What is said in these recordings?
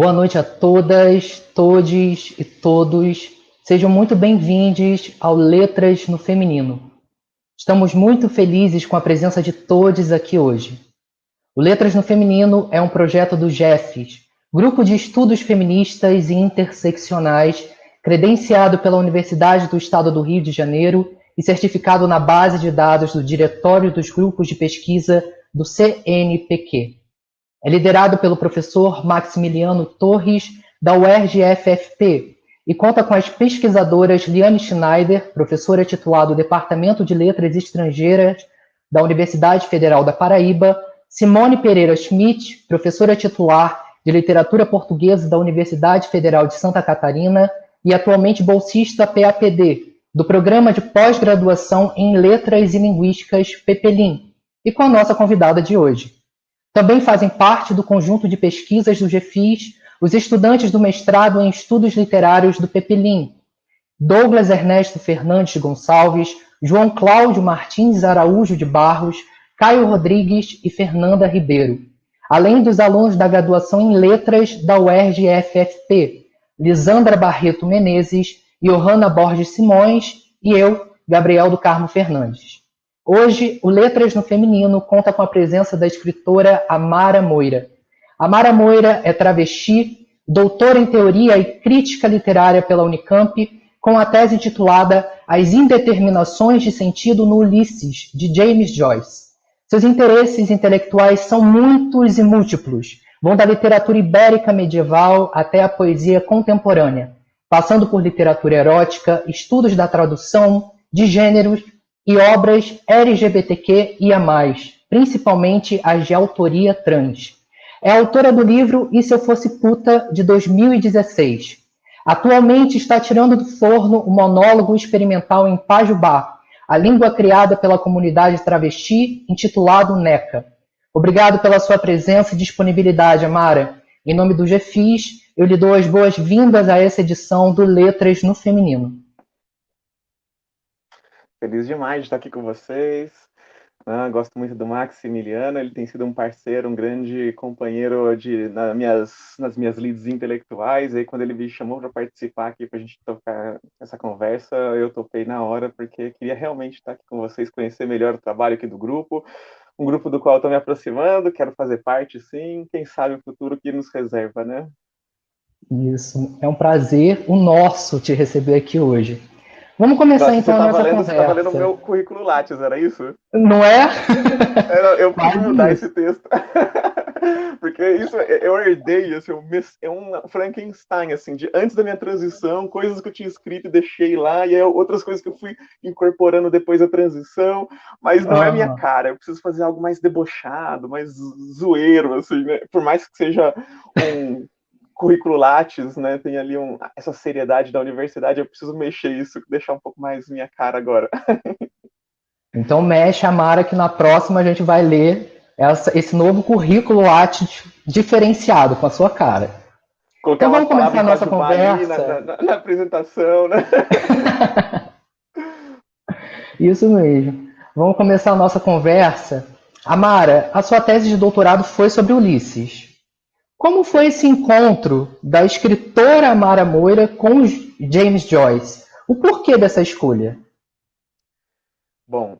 Boa noite a todas, todes e todos. Sejam muito bem-vindos ao Letras no Feminino. Estamos muito felizes com a presença de todos aqui hoje. O Letras no Feminino é um projeto do GEFES, Grupo de Estudos Feministas e Interseccionais, credenciado pela Universidade do Estado do Rio de Janeiro e certificado na base de dados do Diretório dos Grupos de Pesquisa do CNPq. É liderado pelo professor Maximiliano Torres, da UERJ-FFP, e conta com as pesquisadoras Liane Schneider, professora titular do Departamento de Letras Estrangeiras da Universidade Federal da Paraíba, Simone Pereira Schmidt, professora titular de Literatura Portuguesa da Universidade Federal de Santa Catarina e atualmente bolsista PAPD, do Programa de Pós-Graduação em Letras e Linguísticas PPLIN, e com a nossa convidada de hoje. Também fazem parte do conjunto de pesquisas do GEFIS os estudantes do mestrado em Estudos Literários do PPLIN, Douglas Ernesto Fernandes Gonçalves, João Cláudio Martins Araújo de Barros, Caio Rodrigues e Fernanda Ribeiro, além dos alunos da graduação em Letras da UERJ-FFP, Lisandra Barreto Menezes, Johanna Borges Simões e eu, Gabriel do Carmo Fernandes. Hoje, o Letras no Feminino conta com a presença da escritora Amara Moira. Amara Moira é travesti, doutora em Teoria e Crítica Literária pela Unicamp, com a tese intitulada As Indeterminações de Sentido no Ulisses, de James Joyce. Seus interesses intelectuais são muitos e múltiplos, vão da literatura ibérica medieval até a poesia contemporânea, passando por literatura erótica, estudos da tradução, de gêneros, e obras LGBTQIA+, principalmente as de autoria trans. É autora do livro E Se Eu Fosse Puta, de 2016. Atualmente está tirando do forno o monólogo experimental em Pajubá, a língua criada pela comunidade travesti, intitulado NECA. Obrigado pela sua presença e disponibilidade, Amara. Em nome do GEFIS, eu lhe dou as boas-vindas a essa edição do Letras no Feminino. Feliz demais de estar aqui com vocês. Gosto muito do Maximiliano, ele tem sido um parceiro, um grande companheiro nas minhas leads intelectuais. E aí, quando ele me chamou para participar aqui, para a gente tocar essa conversa, eu topei na hora, porque queria realmente estar aqui com vocês, conhecer melhor o trabalho aqui do grupo, um grupo do qual eu estou me aproximando, quero fazer parte, sim. Quem sabe o futuro que nos reserva, né? Isso, é um prazer o nosso te receber aqui hoje. Vamos começar então a nossa Você estava lendo o conversa. meu currículo Lattes, era isso? Não é? Eu preciso mudar Quase esse texto. Porque isso eu herdei, assim, é um Frankenstein, assim, de antes da minha transição, coisas que eu tinha escrito e deixei lá, e aí outras coisas que eu fui incorporando depois da transição, mas não é minha cara. Eu preciso fazer algo mais debochado, mais zoeiro, assim, né? Por mais que seja um currículo Lattes, né? Tem ali essa seriedade da universidade, eu preciso mexer isso, deixar um pouco mais minha cara agora. Então mexe, Amara, que na próxima a gente vai ler esse novo currículo Lattes diferenciado com a sua cara. Colocar Então umas vamos começar palavras a em nossa Pajubá ali conversa. na apresentação, né? Isso mesmo. Vamos começar a nossa conversa. Amara, a sua tese de doutorado foi sobre Ulisses. Como foi esse encontro da escritora Amara Moira com James Joyce? O porquê dessa escolha? Bom,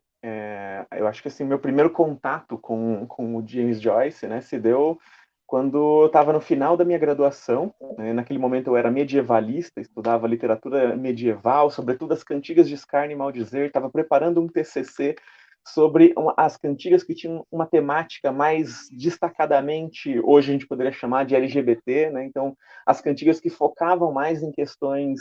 eu acho que assim, meu primeiro contato com o James Joyce, né, se deu quando eu estava no final da minha graduação, né. Naquele momento eu era medievalista, estudava literatura medieval, sobretudo as cantigas de escárnio e maldizer, estava preparando um TCC sobre as cantigas que tinham uma temática mais destacadamente, hoje a gente poderia chamar de LGBT, né? Então, as cantigas que focavam mais em questões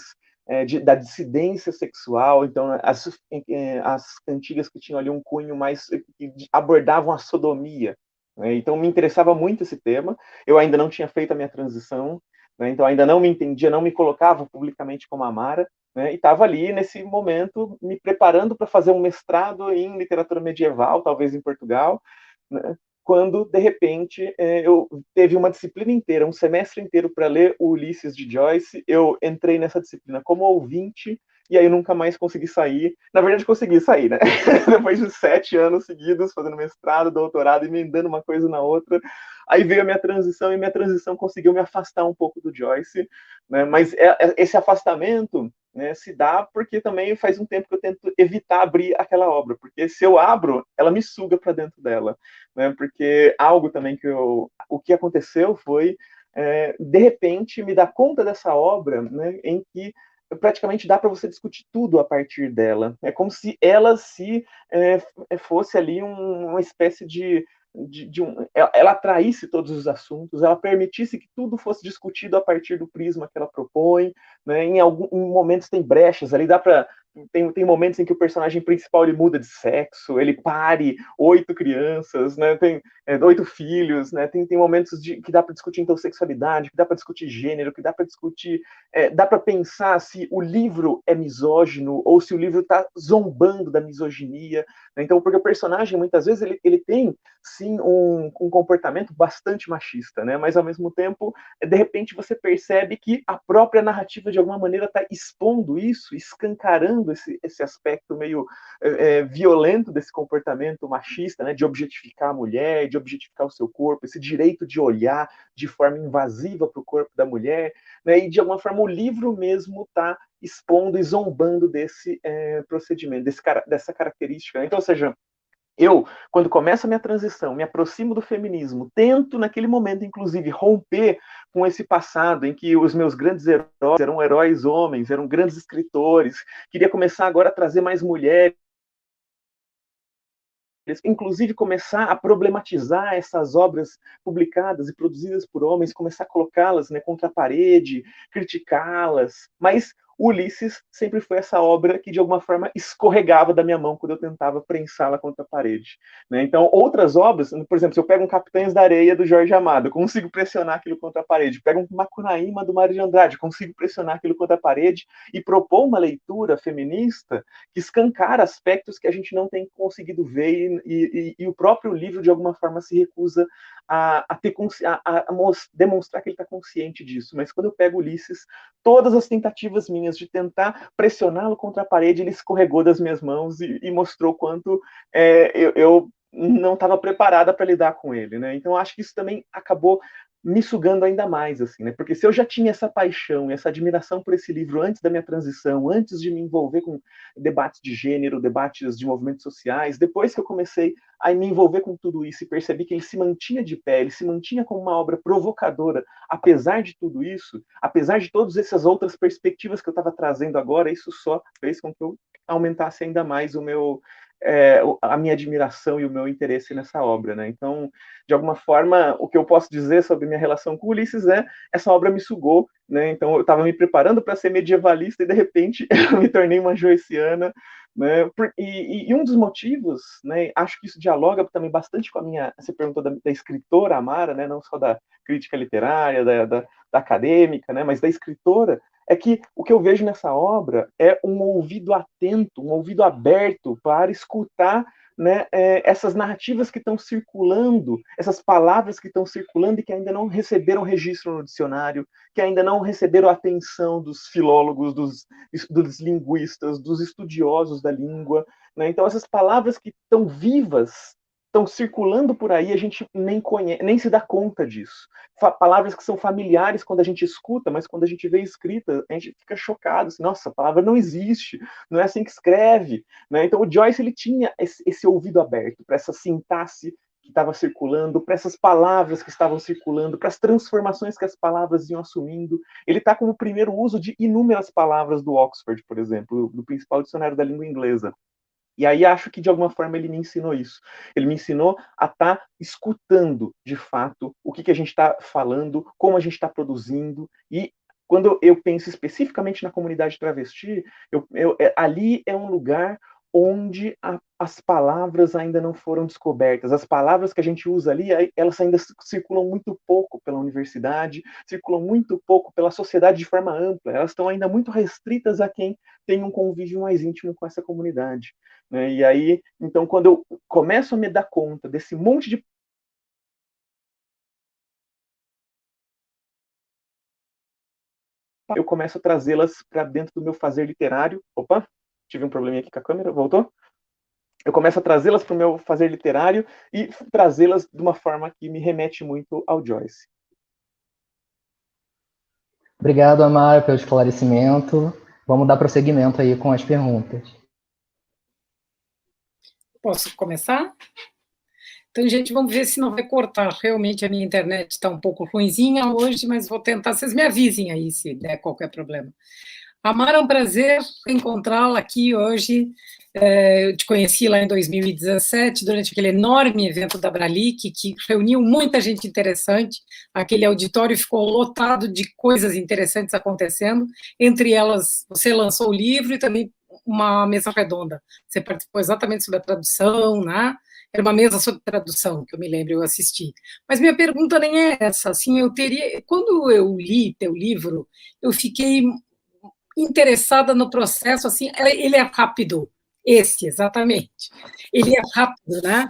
da dissidência sexual, então as cantigas que tinham ali um cunho mais que abordavam a sodomia, né? Então me interessava muito esse tema. Eu ainda não tinha feito a minha transição, né? Então ainda não me entendia, não me colocava publicamente como Amara, né? E estava ali nesse momento me preparando para fazer um mestrado em literatura medieval, talvez em Portugal, né? Quando de repente eu teve uma disciplina inteira, um semestre inteiro para ler o Ulisses de Joyce. Eu entrei nessa disciplina como ouvinte e aí eu nunca mais consegui sair. Na verdade, consegui sair, né? Depois de 7 anos seguidos, fazendo mestrado, doutorado, emendando uma coisa na outra. Aí veio a minha transição, e minha transição conseguiu me afastar um pouco do Joyce, né? Mas esse afastamento, né, se dá porque também faz um tempo que eu tento evitar abrir aquela obra, porque se eu abro, ela me suga para dentro dela, né? Porque algo também o que aconteceu foi, de repente, me dar conta dessa obra, né, em que praticamente dá para você discutir tudo a partir dela. É como se ela se fosse ali uma espécie ela atraísse todos os assuntos, ela permitisse que tudo fosse discutido a partir do prisma que ela propõe, né? Em momentos tem brechas ali, tem momentos em que o personagem principal ele muda de sexo, ele pare 8 crianças, né? Tem 8 filhos, né? Tem momentos que dá para discutir então sexualidade, que dá para discutir gênero, que dá para discutir, dá para pensar se o livro é misógino ou se o livro está zombando da misoginia, né? Então, porque o personagem muitas vezes ele tem sim um comportamento bastante machista, né? Mas ao mesmo tempo, de repente você percebe que a própria narrativa de alguma maneira está expondo isso, escancarando esse aspecto meio violento desse comportamento machista, né? De objetificar a mulher, de objetificar o seu corpo, esse direito de olhar de forma invasiva para o corpo da mulher, né? E de alguma forma o livro mesmo está expondo e zombando desse procedimento, dessa característica. Então, ou seja, eu, quando começa a minha transição, me aproximo do feminismo, tento naquele momento, inclusive, romper com esse passado em que os meus grandes heróis eram heróis homens, eram grandes escritores, queria começar agora a trazer mais mulheres, inclusive começar a problematizar essas obras publicadas e produzidas por homens, começar a colocá-las, né, contra a parede, criticá-las, mas Ulisses sempre foi essa obra que, de alguma forma, escorregava da minha mão quando eu tentava prensá-la contra a parede, né? Então, outras obras, por exemplo, se eu pego um Capitães da Areia, do Jorge Amado, eu consigo pressionar aquilo contra a parede. Pego um Macunaíma, do Mário de Andrade, consigo pressionar aquilo contra a parede e propor uma leitura feminista que escancara aspectos que a gente não tem conseguido ver, e o próprio livro, de alguma forma, se recusa a demonstrar que ele está consciente disso. Mas quando eu pego Ulisses, todas as tentativas minhas de tentar pressioná-lo contra a parede, ele escorregou das minhas mãos e mostrou quanto eu não estava preparada para lidar com ele, né? Então acho que isso também acabou me sugando ainda mais, assim, né? Porque se eu já tinha essa paixão, essa admiração por esse livro antes da minha transição, antes de me envolver com debates de gênero, debates de movimentos sociais, depois que eu comecei a me envolver com tudo isso e percebi que ele se mantinha de pé, ele se mantinha como uma obra provocadora, apesar de tudo isso, apesar de todas essas outras perspectivas que eu estava trazendo agora, isso só fez com que eu aumentasse ainda mais a minha admiração e o meu interesse nessa obra, né? Então, de alguma forma, o que eu posso dizer sobre minha relação com Ulisses é essa obra me sugou, né? Então, eu estava me preparando para ser medievalista e, de repente, eu me tornei uma joyciana, né? E um dos motivos, né? Acho que isso dialoga também bastante com a minha... Você perguntou da escritora Amara, né? Não só da crítica literária, da acadêmica, né? Mas da escritora, é que o que eu vejo nessa obra é um ouvido atento, um ouvido aberto para escutar, né, essas narrativas que estão circulando, essas palavras que estão circulando e que ainda não receberam registro no dicionário, que ainda não receberam a atenção dos filólogos, dos linguistas, dos estudiosos da língua, né? Então essas palavras que estão vivas, estão circulando por aí, a gente nem conhece, nem se dá conta disso. Palavras que são familiares quando a gente escuta, mas quando a gente vê escrita, a gente fica chocado. Assim, nossa, a palavra não existe, não é assim que escreve, né? Então o Joyce ele tinha esse ouvido aberto para essa sintaxe que estava circulando, para essas palavras que estavam circulando, para as transformações que as palavras iam assumindo. Ele está como o primeiro uso de inúmeras palavras do Oxford, por exemplo, do principal dicionário da língua inglesa. E aí acho que de alguma forma ele me ensinou isso. Ele me ensinou a estar escutando de fato o que a gente está falando, como a gente está produzindo. E quando eu penso especificamente na comunidade travesti, ali é um lugar onde as palavras ainda não foram descobertas. As palavras que a gente usa ali, elas ainda circulam muito pouco pela universidade, circulam muito pouco pela sociedade de forma ampla. Elas estão ainda muito restritas a quem tem um convívio mais íntimo com essa comunidade, né? E aí, então, quando eu começo a me dar conta desse monte de eu começo a trazê-las para dentro do meu fazer literário. Opa, tive um probleminha aqui com a câmera, voltou? Eu começo a trazê-las para o meu fazer literário e trazê-las de uma forma que me remete muito ao Joyce. Obrigado, Amaro, pelo esclarecimento. Vamos dar prosseguimento aí com as perguntas. Posso começar? Então, gente, vamos ver se não vai cortar. Realmente a minha internet está um pouco ruinzinha hoje, mas vou tentar. Vocês me avisem aí se der qualquer problema. Amara, é um prazer encontrá-la aqui hoje. Eu te conheci lá em 2017, durante aquele enorme evento da Bralic, que reuniu muita gente interessante. Aquele auditório ficou lotado de coisas interessantes acontecendo. Entre elas, você lançou o livro e também uma mesa redonda. Você participou exatamente sobre a tradução, né? Era uma mesa sobre tradução, que eu me lembro, eu assisti. Mas minha pergunta nem é essa. Assim, quando eu li teu livro, eu fiquei interessada no processo, assim, ele é rápido, exatamente. Ele é rápido, né?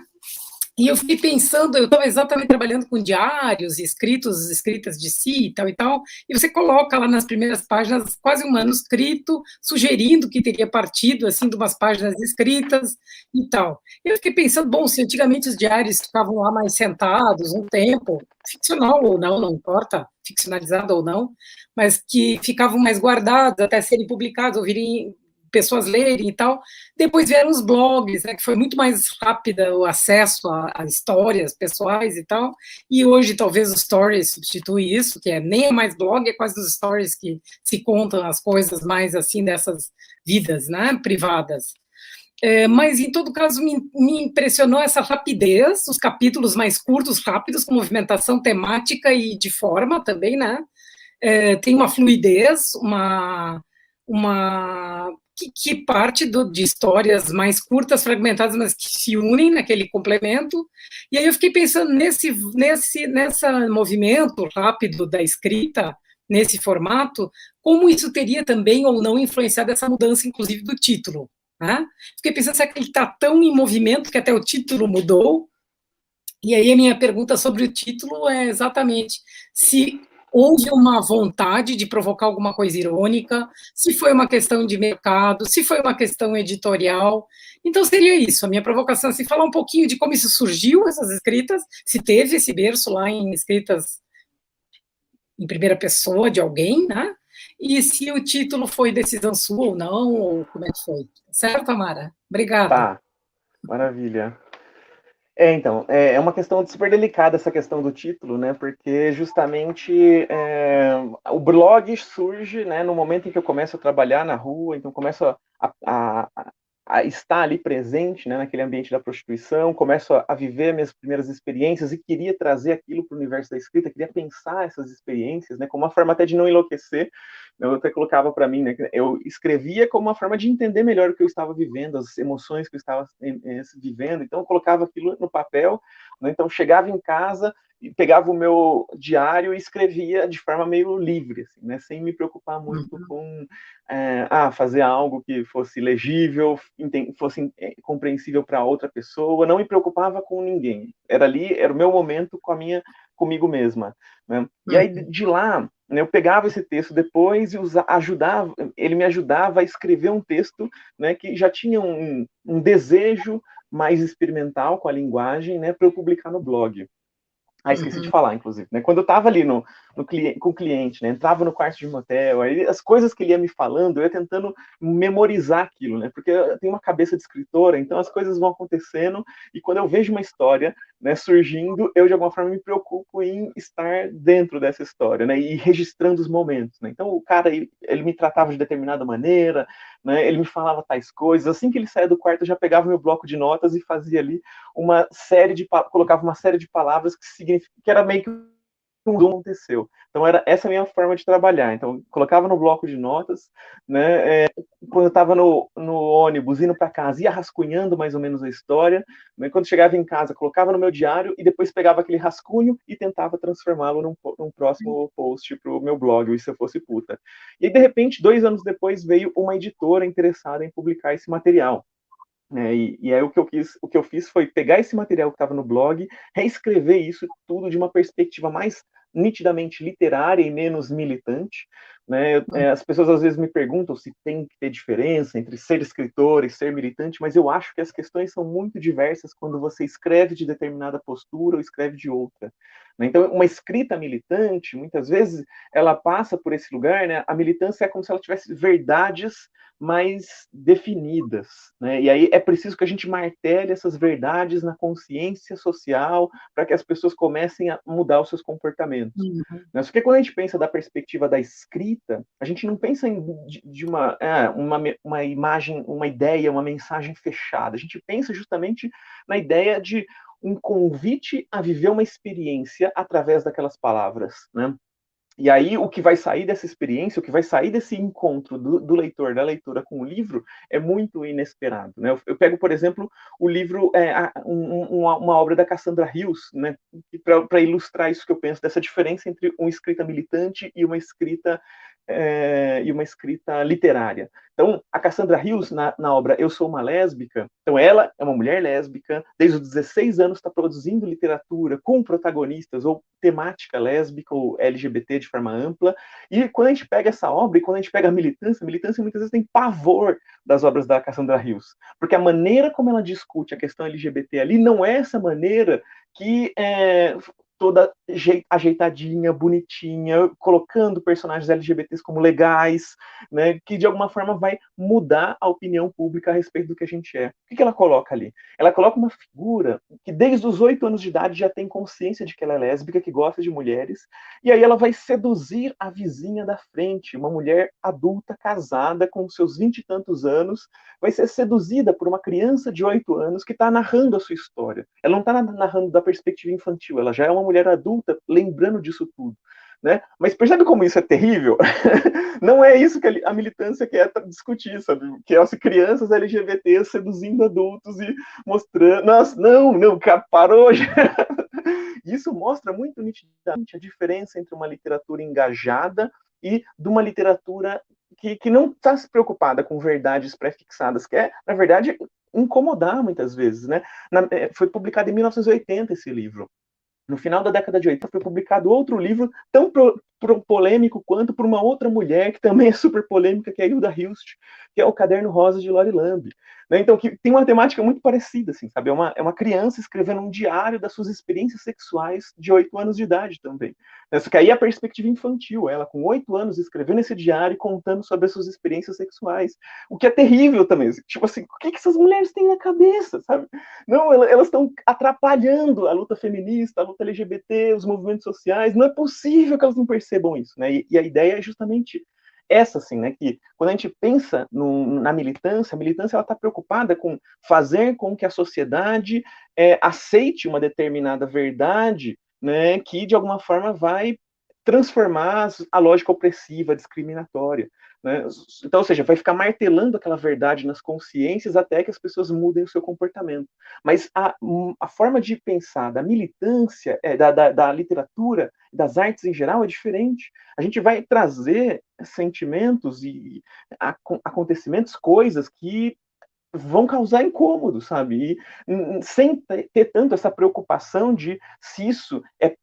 E eu fiquei pensando, eu estava exatamente trabalhando com diários, escritas de si e tal, e você coloca lá nas primeiras páginas quase um manuscrito, sugerindo que teria partido, assim, de umas páginas escritas e tal. Eu fiquei pensando, bom, se antigamente os diários ficavam lá mais sentados um tempo, ficcional ou não importa, ficcionalizado ou não, mas que ficavam mais guardados até serem publicados, ou virem pessoas lerem e tal. Depois vieram os blogs, né, que foi muito mais rápida o acesso a histórias pessoais e tal, e hoje talvez os stories substitui isso, que nem é mais blog, é quase os stories que se contam as coisas mais assim dessas vidas, né, privadas. Mas, em todo caso, me impressionou essa rapidez, os capítulos mais curtos, rápidos, com movimentação temática e de forma também, né? Tem uma fluidez, que parte de histórias mais curtas, fragmentadas, mas que se unem naquele complemento. E aí eu fiquei pensando nesse movimento rápido da escrita, nesse formato, como isso teria também ou não influenciado essa mudança, inclusive, do título. Né? Fiquei pensando, será que ele está tão em movimento que até o título mudou? E aí a minha pergunta sobre o título é exatamente se houve uma vontade de provocar alguma coisa irônica, se foi uma questão de mercado, se foi uma questão editorial. Então seria isso, a minha provocação, assim, falar um pouquinho de como isso surgiu, essas escritas, se teve esse berço lá em escritas em primeira pessoa de alguém, né? E se o título foi decisão sua ou não, ou como é que foi. Certo, Amara? Obrigada. Tá, maravilha. Então, é uma questão super delicada essa questão do título, né? Porque justamente o blog surge, né, no momento em que eu começo a trabalhar na rua, então começo a estar ali presente, né, naquele ambiente da prostituição, começo a viver minhas primeiras experiências e queria trazer aquilo para o universo da escrita, queria pensar essas experiências, né, como uma forma até de não enlouquecer. Eu até colocava para mim, né, eu escrevia como uma forma de entender melhor o que eu estava vivendo, as emoções que eu estava vivendo, então eu colocava aquilo no papel, né, então chegava em casa e pegava o meu diário e escrevia de forma meio livre, assim, né, sem me preocupar muito com fazer algo que fosse legível, fosse compreensível para outra pessoa, não me preocupava com ninguém. Era o meu momento comigo mesma, né? E aí de lá, né, eu pegava esse texto depois e ele me ajudava a escrever um texto, né, que já tinha um desejo mais experimental com a linguagem, né, para eu publicar no blog. Esqueci de falar, inclusive, né? Quando eu estava ali com o cliente, né? Entrava no quarto de motel, aí as coisas que ele ia me falando, eu ia tentando memorizar aquilo, né? Porque eu tenho uma cabeça de escritora, então as coisas vão acontecendo, e quando eu vejo uma história, né, surgindo, eu de alguma forma me preocupo em estar dentro dessa história, né? E registrando os momentos, né? Então o cara, ele me tratava de determinada maneira, né? Ele me falava tais coisas, assim que ele saía do quarto, eu já pegava meu bloco de notas e fazia ali colocava uma série de palavras que era meio que um aconteceu. Então era essa a minha forma de trabalhar. Então colocava no bloco de notas, né? Quando eu estava no ônibus indo para casa, ia rascunhando mais ou menos a história, né? Quando chegava em casa, colocava no meu diário e depois pegava aquele rascunho e tentava transformá-lo num próximo post para o meu blog, o E Se Eu Fosse Puta. E aí, de repente, 2 anos depois, veio uma editora interessada em publicar esse material. E aí o que eu fiz foi pegar esse material que estava no blog, reescrever isso tudo de uma perspectiva mais nitidamente literária e menos militante, né? As pessoas às vezes me perguntam se tem que ter diferença entre ser escritor e ser militante, mas eu acho que as questões são muito diversas quando você escreve de determinada postura ou escreve de outra, né? Então, uma escrita militante, muitas vezes, ela passa por esse lugar, né? A militância é como se ela tivesse verdades mais definidas, né? E aí é preciso que a gente martele essas verdades na consciência social para que as pessoas comecem a mudar os seus comportamentos. Uhum. Né? Só que quando a gente pensa da perspectiva da escrita, a gente não pensa de uma imagem, uma ideia, uma mensagem fechada. A gente pensa justamente na ideia de um convite a viver uma experiência através daquelas palavras, né? E aí, o que vai sair dessa experiência, o que vai sair desse encontro do leitor, da leitura com o livro, é muito inesperado. Né? Eu pego, por exemplo, o livro, uma obra da Cassandra Hills, né, para ilustrar isso que eu penso, dessa diferença entre uma escrita militante e uma escrita literária. Então, a Cassandra Hills, na obra Eu Sou Uma Lésbica, então ela é uma mulher lésbica, desde os 16 anos está produzindo literatura com protagonistas ou temática lésbica ou LGBT de forma ampla, e quando a gente pega essa obra e quando a gente pega a militância muitas vezes tem pavor das obras da Cassandra Hills, porque a maneira como ela discute a questão LGBT ali não é essa maneira que toda ajeitadinha, bonitinha, colocando personagens LGBTs como legais, né, que de alguma forma vai mudar a opinião pública a respeito do que a gente é. O que ela coloca ali? Ela coloca uma figura que desde os 8 anos de idade já tem consciência de que ela é lésbica, que gosta de mulheres, e aí ela vai seduzir a vizinha da frente, uma mulher adulta, casada, com seus 20 e tantos anos, vai ser seduzida por uma criança de 8 anos que está narrando a sua história. Ela não está narrando da perspectiva infantil, ela já é uma mulher adulta lembrando disso tudo. Né? Mas percebe como isso é terrível? Não é isso que a militância quer discutir, sabe? Que é as crianças LGBT seduzindo adultos e mostrando... Nossa, não, parou já. Isso mostra muito nitidamente a diferença entre uma literatura engajada e de uma literatura que não está se preocupada com verdades pré-fixadas, que é, na verdade, incomodar muitas vezes. Né? Foi publicado em 1980 esse livro. No final da década de 80 foi publicado outro livro tão polêmico quanto por uma outra mulher que também é super polêmica, que é a Hilda Hilst, que é o Caderno Rosa de Lori Lamb. Né? Então, que tem uma temática muito parecida, assim, sabe? É uma criança escrevendo um diário das suas experiências sexuais de 8 anos de idade também. Só que aí é a perspectiva infantil, ela com 8 anos escrevendo esse diário e contando sobre as suas experiências sexuais. O que é terrível também. Tipo assim, o que essas mulheres têm na cabeça, sabe? Não, elas estão atrapalhando a luta feminista, a luta LGBT, os movimentos sociais. Não é possível que elas não percebam isso, né? E a ideia é justamente essa, assim, né? Que quando a gente pensa na militância, a militância ela está preocupada com fazer com que a sociedade aceite uma determinada verdade, né? Que de alguma forma vai transformar a lógica opressiva, discriminatória. Né? Então, ou seja, vai ficar martelando aquela verdade nas consciências até que as pessoas mudem o seu comportamento. Mas a forma de pensar da militância, da literatura, das artes em geral, é diferente. A gente vai trazer sentimentos e acontecimentos, coisas que vão causar incômodo, sabe? E sem ter tanto essa preocupação de se isso é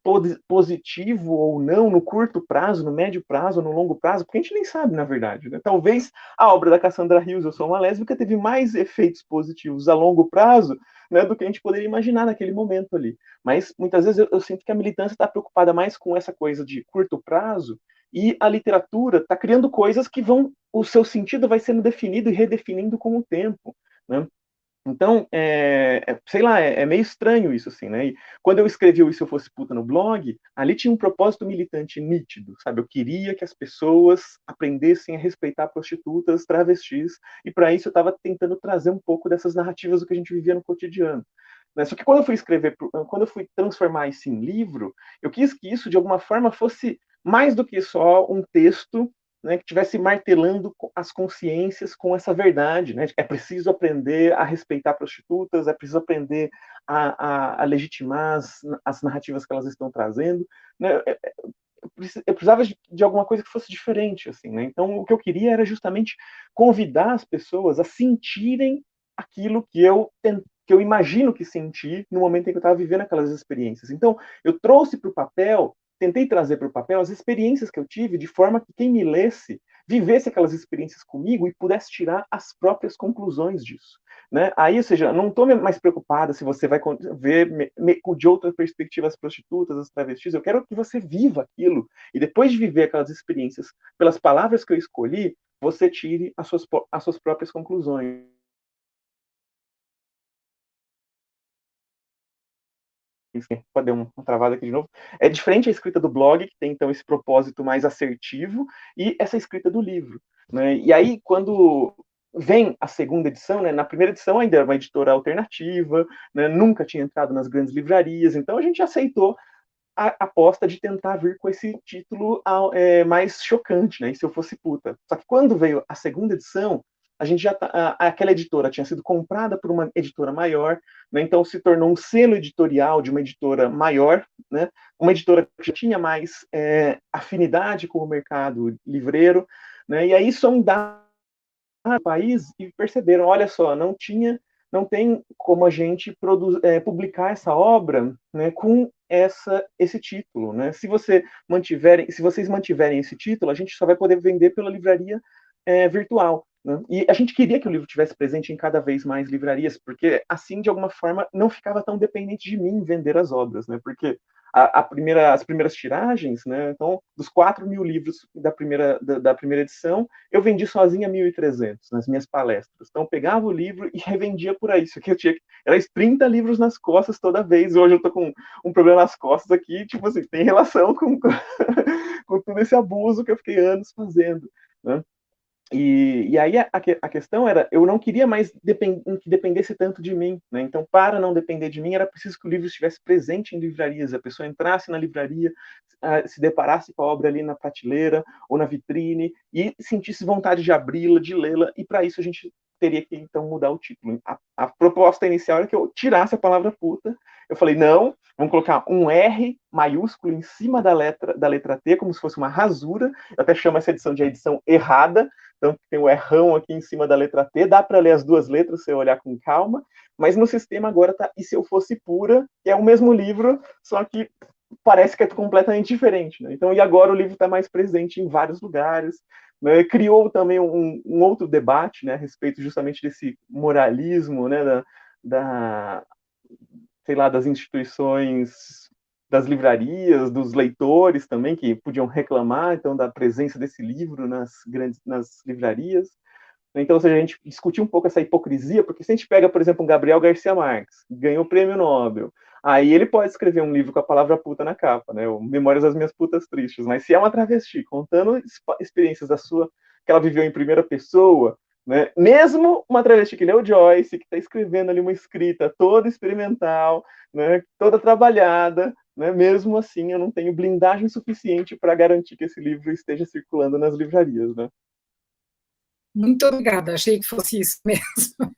positivo ou não no curto prazo, no médio prazo, no longo prazo, porque a gente nem sabe, na verdade. Né? Talvez a obra da Cassandra Hills, Eu Sou Uma Lésbica, teve mais efeitos positivos a longo prazo, né, do que a gente poderia imaginar naquele momento ali. Mas muitas vezes eu sinto que a militância está preocupada mais com essa coisa de curto prazo e a literatura está criando coisas que o seu sentido vai sendo definido e redefinindo com o tempo, né? Então, sei lá, é meio estranho isso, assim, né? E quando eu escrevi o E Se Eu Fosse Puta no blog, ali tinha um propósito militante nítido, sabe? Eu queria que as pessoas aprendessem a respeitar prostitutas, travestis, e para isso eu estava tentando trazer um pouco dessas narrativas do que a gente vivia no cotidiano. Né? Só que quando eu fui quando eu fui transformar isso em livro, eu quis que isso, de alguma forma, fosse mais do que só um texto, né, que estivesse martelando as consciências com essa verdade. Né? É preciso aprender a respeitar prostitutas, é preciso aprender a legitimar as narrativas que elas estão trazendo. Né? Eu precisava de alguma coisa que fosse diferente. Assim, né? Então, o que eu queria era justamente convidar as pessoas a sentirem aquilo que eu imagino que senti no momento em que eu estava vivendo aquelas experiências. Então, eu trouxe para o papel tentei trazer para o papel as experiências que eu tive, de forma que quem me lesse vivesse aquelas experiências comigo e pudesse tirar as próprias conclusões disso. Né? Aí, ou seja, não estou mais preocupada se você vai ver de outra perspectiva as prostitutas, as travestis, eu quero que você viva aquilo, e depois de viver aquelas experiências, pelas palavras que eu escolhi, você tire as suas próprias conclusões. Pode dar uma travada aqui de novo. É diferente a escrita do blog, que tem então esse propósito mais assertivo, e essa escrita do livro. Né? E aí, quando vem a segunda edição, né, na primeira edição ainda era uma editora alternativa, né, nunca tinha entrado nas grandes livrarias, então a gente aceitou a aposta de tentar vir com esse título mais chocante, né? E se eu fosse puta. Só que quando veio a segunda edição, a gente já aquela editora tinha sido comprada por uma editora maior, né? Então se tornou um selo editorial de uma editora maior, né? Uma editora que já tinha mais afinidade com o mercado livreiro, né? E aí sondaram o país e perceberam, olha só, não tem como a gente publicar essa obra, né, com esse título, né? Se vocês mantiverem esse título, a gente só vai poder vender pela livraria virtual. Né? E a gente queria que o livro tivesse presente em cada vez mais livrarias, porque assim, de alguma forma, não ficava tão dependente de mim vender as obras, né? Porque as primeiras tiragens, né? Então, dos 4.000 livros da primeira edição, eu vendi sozinha 1.300 nas minhas palestras. Então, eu pegava o livro e revendia por aí. Isso aqui era 30 livros nas costas toda vez. Hoje eu tô com um problema nas costas aqui, tipo assim, tem relação com todo esse abuso que eu fiquei anos fazendo, né? E aí a questão era, eu não queria mais que dependesse tanto de mim, né? Então, para não depender de mim, era preciso que o livro estivesse presente em livrarias, a pessoa entrasse na livraria, se deparasse com a obra ali na prateleira ou na vitrine e sentisse vontade de abri-la, de lê-la, e para isso a gente teria que, então, mudar o título. A proposta inicial era que eu tirasse a palavra puta. Eu falei, não, vamos colocar um R maiúsculo em cima da letra T, como se fosse uma rasura. Eu até chamo essa edição de edição errada. Então, tem o errão aqui em cima da letra T, dá para ler as duas letras se eu olhar com calma, mas no sistema agora tá E Se Eu Fosse Pura, que é o mesmo livro, só que parece que é completamente diferente. Né? Então, e agora o livro está mais presente em vários lugares, né? Criou também um outro debate, né, a respeito justamente desse moralismo, né, sei lá, das instituições, das livrarias, dos leitores também, que podiam reclamar, então, da presença desse livro nas livrarias. Então, ou seja, a gente discutiu um pouco essa hipocrisia, porque se a gente pega, por exemplo, um Gabriel Garcia Marques, que ganhou o prêmio Nobel, aí ele pode escrever um livro com a palavra puta na capa, né? Memórias das Minhas Putas Tristes, mas se é uma travesti contando experiências que ela viveu em primeira pessoa, né? Mesmo uma travesti que nem o Joyce, que está escrevendo ali uma escrita toda experimental, né? Toda trabalhada, né? Mesmo assim, eu não tenho blindagem suficiente para garantir que esse livro esteja circulando nas livrarias, né? Muito obrigada, achei que fosse isso mesmo.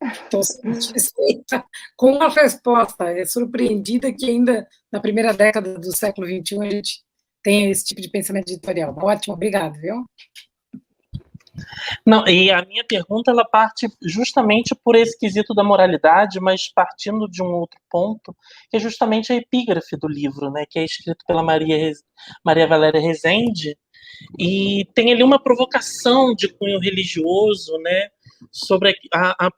Estou satisfeita com a resposta. É surpreendida que ainda na primeira década do século XXI a gente tenha esse tipo de pensamento editorial. Ótimo, obrigado, viu? Não, e a minha pergunta ela parte justamente por esse quesito da moralidade, mas partindo de um outro ponto, que é justamente a epígrafe do livro, né, que é escrito pela Maria Valéria Rezende, e tem ali uma provocação de cunho religioso, né, sobre a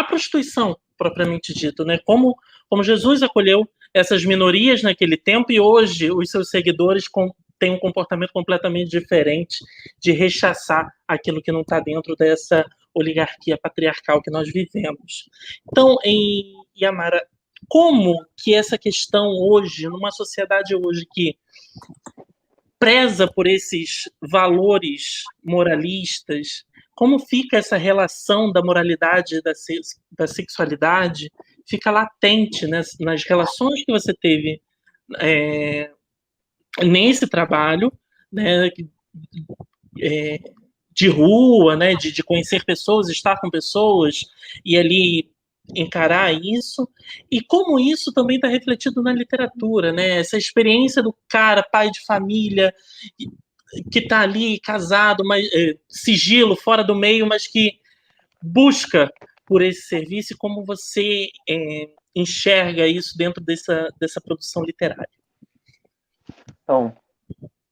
prostituição, propriamente dito, né, como Jesus acolheu essas minorias naquele tempo e hoje os seus seguidores têm um comportamento completamente diferente de rechaçar aquilo que não está dentro dessa oligarquia patriarcal que nós vivemos. Então, Yamara, como que essa questão hoje, numa sociedade hoje que preza por esses valores moralistas, como fica essa relação da moralidade e da sexualidade, fica latente nas relações que você teve nesse trabalho, né, de rua, né, de conhecer pessoas, estar com pessoas e ali encarar isso, e como isso também está refletido na literatura, né, essa experiência do cara, pai de família, que está ali casado, mas sigilo, fora do meio, mas que busca por esse serviço, e como você enxerga isso dentro dessa produção literária? Então,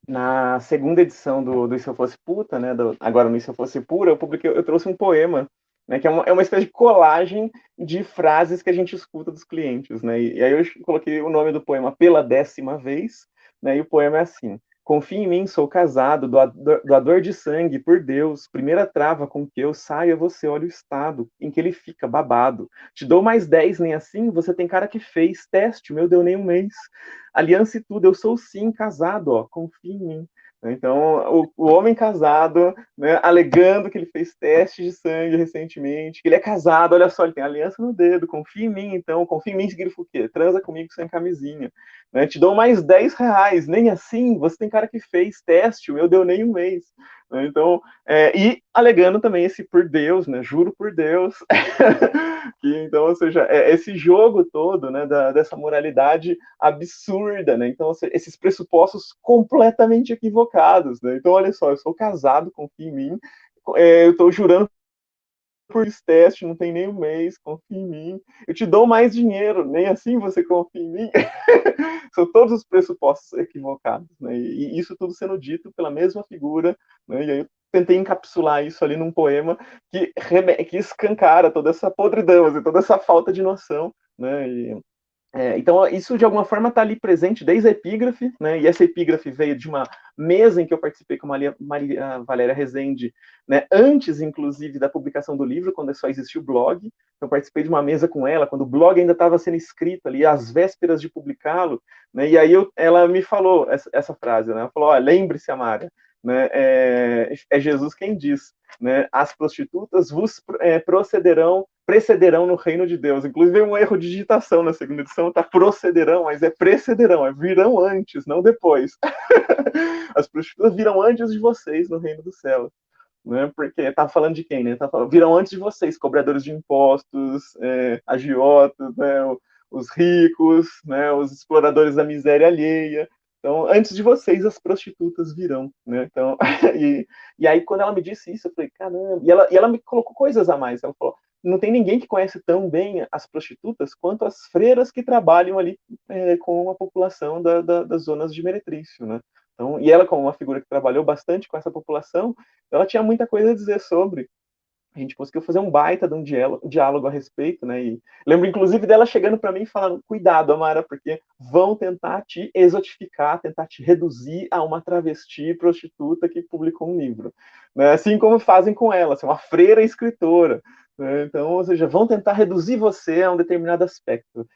na segunda edição do E Se Eu Fosse Puta, né, agora no E Se Eu Fosse Pura, eu trouxe um poema, né, que é uma espécie de colagem de frases que a gente escuta dos clientes, né, e aí eu coloquei o nome do poema Pela 10ª Vez, né, e o poema é assim: confia em mim, sou casado, doador de sangue, por Deus, primeira trava com que eu saia, você olha o estado em que ele fica babado. Te dou mais 10, nem assim, você tem cara que fez teste, o meu deu nem um mês. Aliança e tudo, eu sou sim casado, ó, confia em mim. Então, o homem casado, né, alegando que ele fez teste de sangue recentemente, que ele é casado, olha só, ele tem aliança no dedo, confia em mim, então, confia em mim significa o quê? Transa comigo sem camisinha. Né? Te dou mais 10 reais, nem assim, você tem cara que fez teste, o meu deu nem um mês. Né? Então, e alegando também esse por Deus, né, juro por Deus, que, então, ou seja, esse jogo todo, né, dessa moralidade absurda, né? Então, esses pressupostos completamente equivocados, né? Então, olha só, eu sou casado, confia em mim, eu estou jurando por esse teste, não tem nem um mês, confia em mim. Eu te dou mais dinheiro, nem assim você confia em mim. São todos os pressupostos equivocados, né? E isso tudo sendo dito pela mesma figura, né? E aí eu tentei encapsular isso ali num poema que escancara toda essa podridão, assim, toda essa falta de noção, né? Então, isso de alguma forma está ali presente desde a epígrafe, né? E essa epígrafe veio de uma mesa em que eu participei com a Maria Valéria Rezende, né? Antes, inclusive, da publicação do livro, quando só existia o blog. Então, eu participei de uma mesa com ela, quando o blog ainda estava sendo escrito ali, às vésperas de publicá-lo, né? E aí ela me falou essa frase, né? Ela falou: lembre-se, Amara, né? É Jesus quem diz, né? As prostitutas vos precederão no reino de Deus. Inclusive, um erro de digitação na segunda edição, tá procederão, mas é precederão, virão antes, não depois. As prostitutas virão antes de vocês no reino do céu. Né? Porque tá falando de quem, né? Virão antes de vocês, cobradores de impostos, agiotas, né? Os ricos, né? Os exploradores da miséria alheia. Então, antes de vocês, as prostitutas virão, né? Então, e aí, quando ela me disse isso, eu falei, caramba. E ela me colocou coisas a mais. Ela falou, não tem ninguém que conhece tão bem as prostitutas quanto as freiras que trabalham ali com a população das zonas de meretrício, né? Então, e ela, como uma figura que trabalhou bastante com essa população, ela tinha muita coisa a dizer sobre. A gente conseguiu fazer um baita de um diálogo a respeito, né? E lembro, inclusive, dela chegando para mim e falando: cuidado, Amara, porque vão tentar te exotificar, tentar te reduzir a uma travesti prostituta que publicou um livro. Né? Assim como fazem com ela, assim, uma freira escritora. Né? Então, ou seja, vão tentar reduzir você a um determinado aspecto.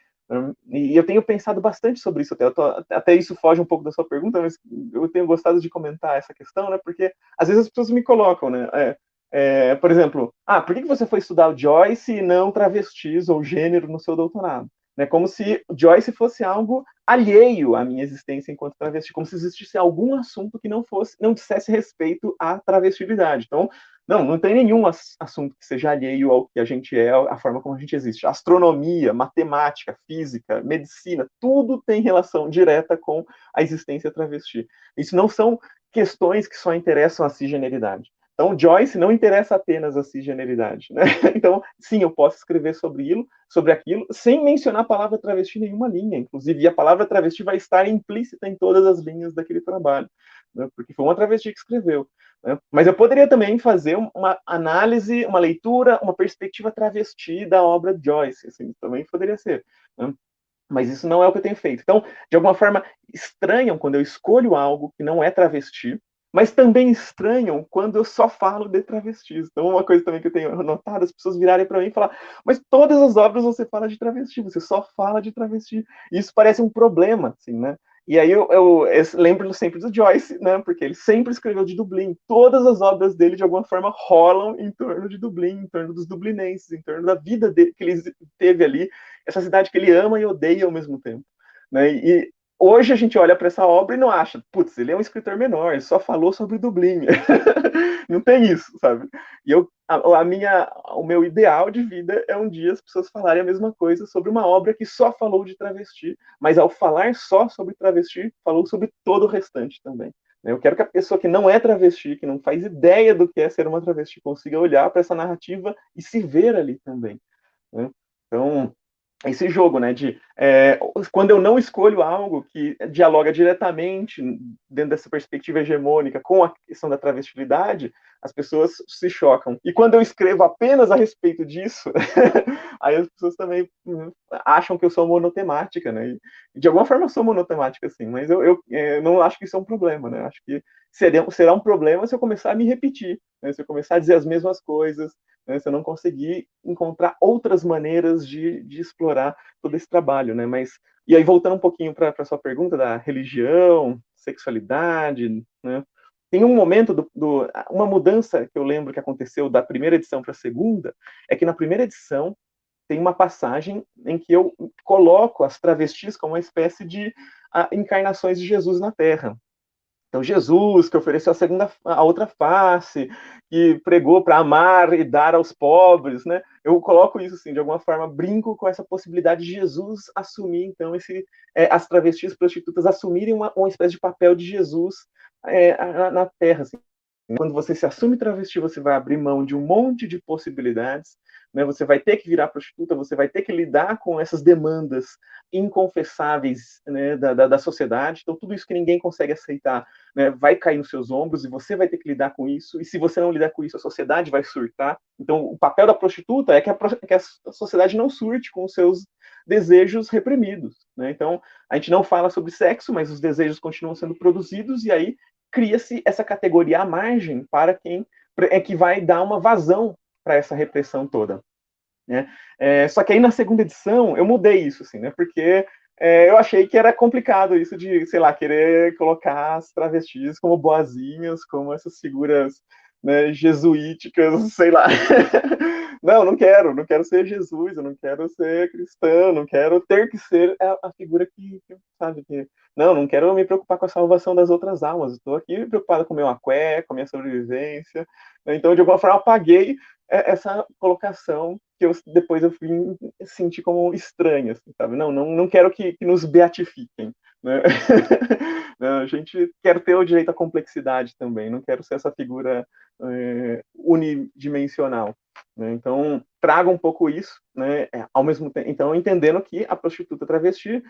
E eu tenho pensado bastante sobre isso. Até isso foge um pouco da sua pergunta, mas eu tenho gostado de comentar essa questão, né? Porque às vezes as pessoas me colocam, né? Por exemplo, por que você foi estudar o Joyce e não travestis ou gênero no seu doutorado? Né, como se Joyce fosse algo alheio à minha existência enquanto travesti, como se existisse algum assunto que não dissesse respeito à travestilidade. Então, não tem nenhum assunto que seja alheio ao que a gente é, à forma como a gente existe. Astronomia, matemática, física, medicina, tudo tem relação direta com a existência travesti. Isso não são questões que só interessam à cisgeneridade. Então, Joyce não interessa apenas a cisgeneridade, né? Então, sim, eu posso escrever sobre aquilo, sem mencionar a palavra travesti em nenhuma linha. Inclusive, e a palavra travesti vai estar implícita em todas as linhas daquele trabalho, né? Porque foi uma travesti que escreveu. Né? Mas eu poderia também fazer uma análise, uma leitura, uma perspectiva travesti da obra de Joyce. Assim, também poderia ser. Né? Mas isso não é o que eu tenho feito. Então, de alguma forma, estranham quando eu escolho algo que não é travesti, mas também estranham quando eu só falo de travestis. Então, uma coisa também que eu tenho notado, as pessoas virarem para mim e falar: mas todas as obras você fala de travesti, você só fala de travesti. E isso parece um problema, assim, né? E aí eu lembro sempre do Joyce, né? Porque ele sempre escreveu de Dublin. Todas as obras dele, de alguma forma, rolam em torno de Dublin, em torno dos dublinenses, em torno da vida dele, que ele teve ali, essa cidade que ele ama e odeia ao mesmo tempo. Né? E hoje a gente olha para essa obra e não acha, putz, ele é um escritor menor, ele só falou sobre Dublin. Não tem isso, sabe? E o meu ideal de vida é um dia as pessoas falarem a mesma coisa sobre uma obra que só falou de travesti, mas ao falar só sobre travesti, falou sobre todo o restante também. Eu quero que a pessoa que não é travesti, que não faz ideia do que é ser uma travesti, consiga olhar para essa narrativa e se ver ali também. Né? Então, esse jogo, né, de quando eu não escolho algo que dialoga diretamente dentro dessa perspectiva hegemônica com a questão da travestilidade, as pessoas se chocam. E quando eu escrevo apenas a respeito disso, aí as pessoas também acham que eu sou monotemática, né? E de alguma forma eu sou monotemática, sim, mas eu não acho que isso é um problema, né? Acho que será um problema se eu começar a me repetir, né? Se eu começar a dizer as mesmas coisas, né? Se eu não conseguir encontrar outras maneiras de explorar todo esse trabalho, né? Mas, e aí voltando um pouquinho para a sua pergunta da religião, sexualidade, né? Tem um momento uma mudança que eu lembro que aconteceu da primeira edição para a segunda, é que na primeira edição tem uma passagem em que eu coloco as travestis como uma espécie de encarnações de Jesus na Terra. Então, Jesus, que ofereceu a outra face, que pregou para amar e dar aos pobres, né? Eu coloco isso, assim, de alguma forma, brinco com essa possibilidade de Jesus assumir, então, as travestis prostitutas assumirem uma espécie de papel de Jesus na Terra, assim. Quando você se assume travesti, você vai abrir mão de um monte de possibilidades, né? Você vai ter que virar prostituta, você vai ter que lidar com essas demandas inconfessáveis, né, da sociedade. Então, tudo isso que ninguém consegue aceitar, né, vai cair nos seus ombros e você vai ter que lidar com isso. E se você não lidar com isso, a sociedade vai surtar. Então, o papel da prostituta é que a sociedade não surte com os seus desejos reprimidos, né? Então, a gente não fala sobre sexo, mas os desejos continuam sendo produzidos e aí cria-se essa categoria à margem para quem é que vai dar uma vazão para essa repressão toda, né? Só que aí na segunda edição eu mudei isso, assim, né? Porque eu achei que era complicado isso de, sei lá, querer colocar as travestis como boazinhas, como essas figuras, né, jesuíticas, sei lá. Não quero ser Jesus, eu não quero ser cristão, não quero ter que ser a figura sabe, não quero me preocupar com a salvação das outras almas, estou aqui preocupado com o meu aqué, com a minha sobrevivência. Então, de alguma forma, apaguei essa colocação que depois eu fui sentir como estranha, assim, sabe? Não quero que nos beatifiquem, né? A gente quer ter o direito à complexidade também, não quero ser essa figura unidimensional, né? Então, traga um pouco isso, né? Ao mesmo tempo, então, entendendo que a prostituta travesti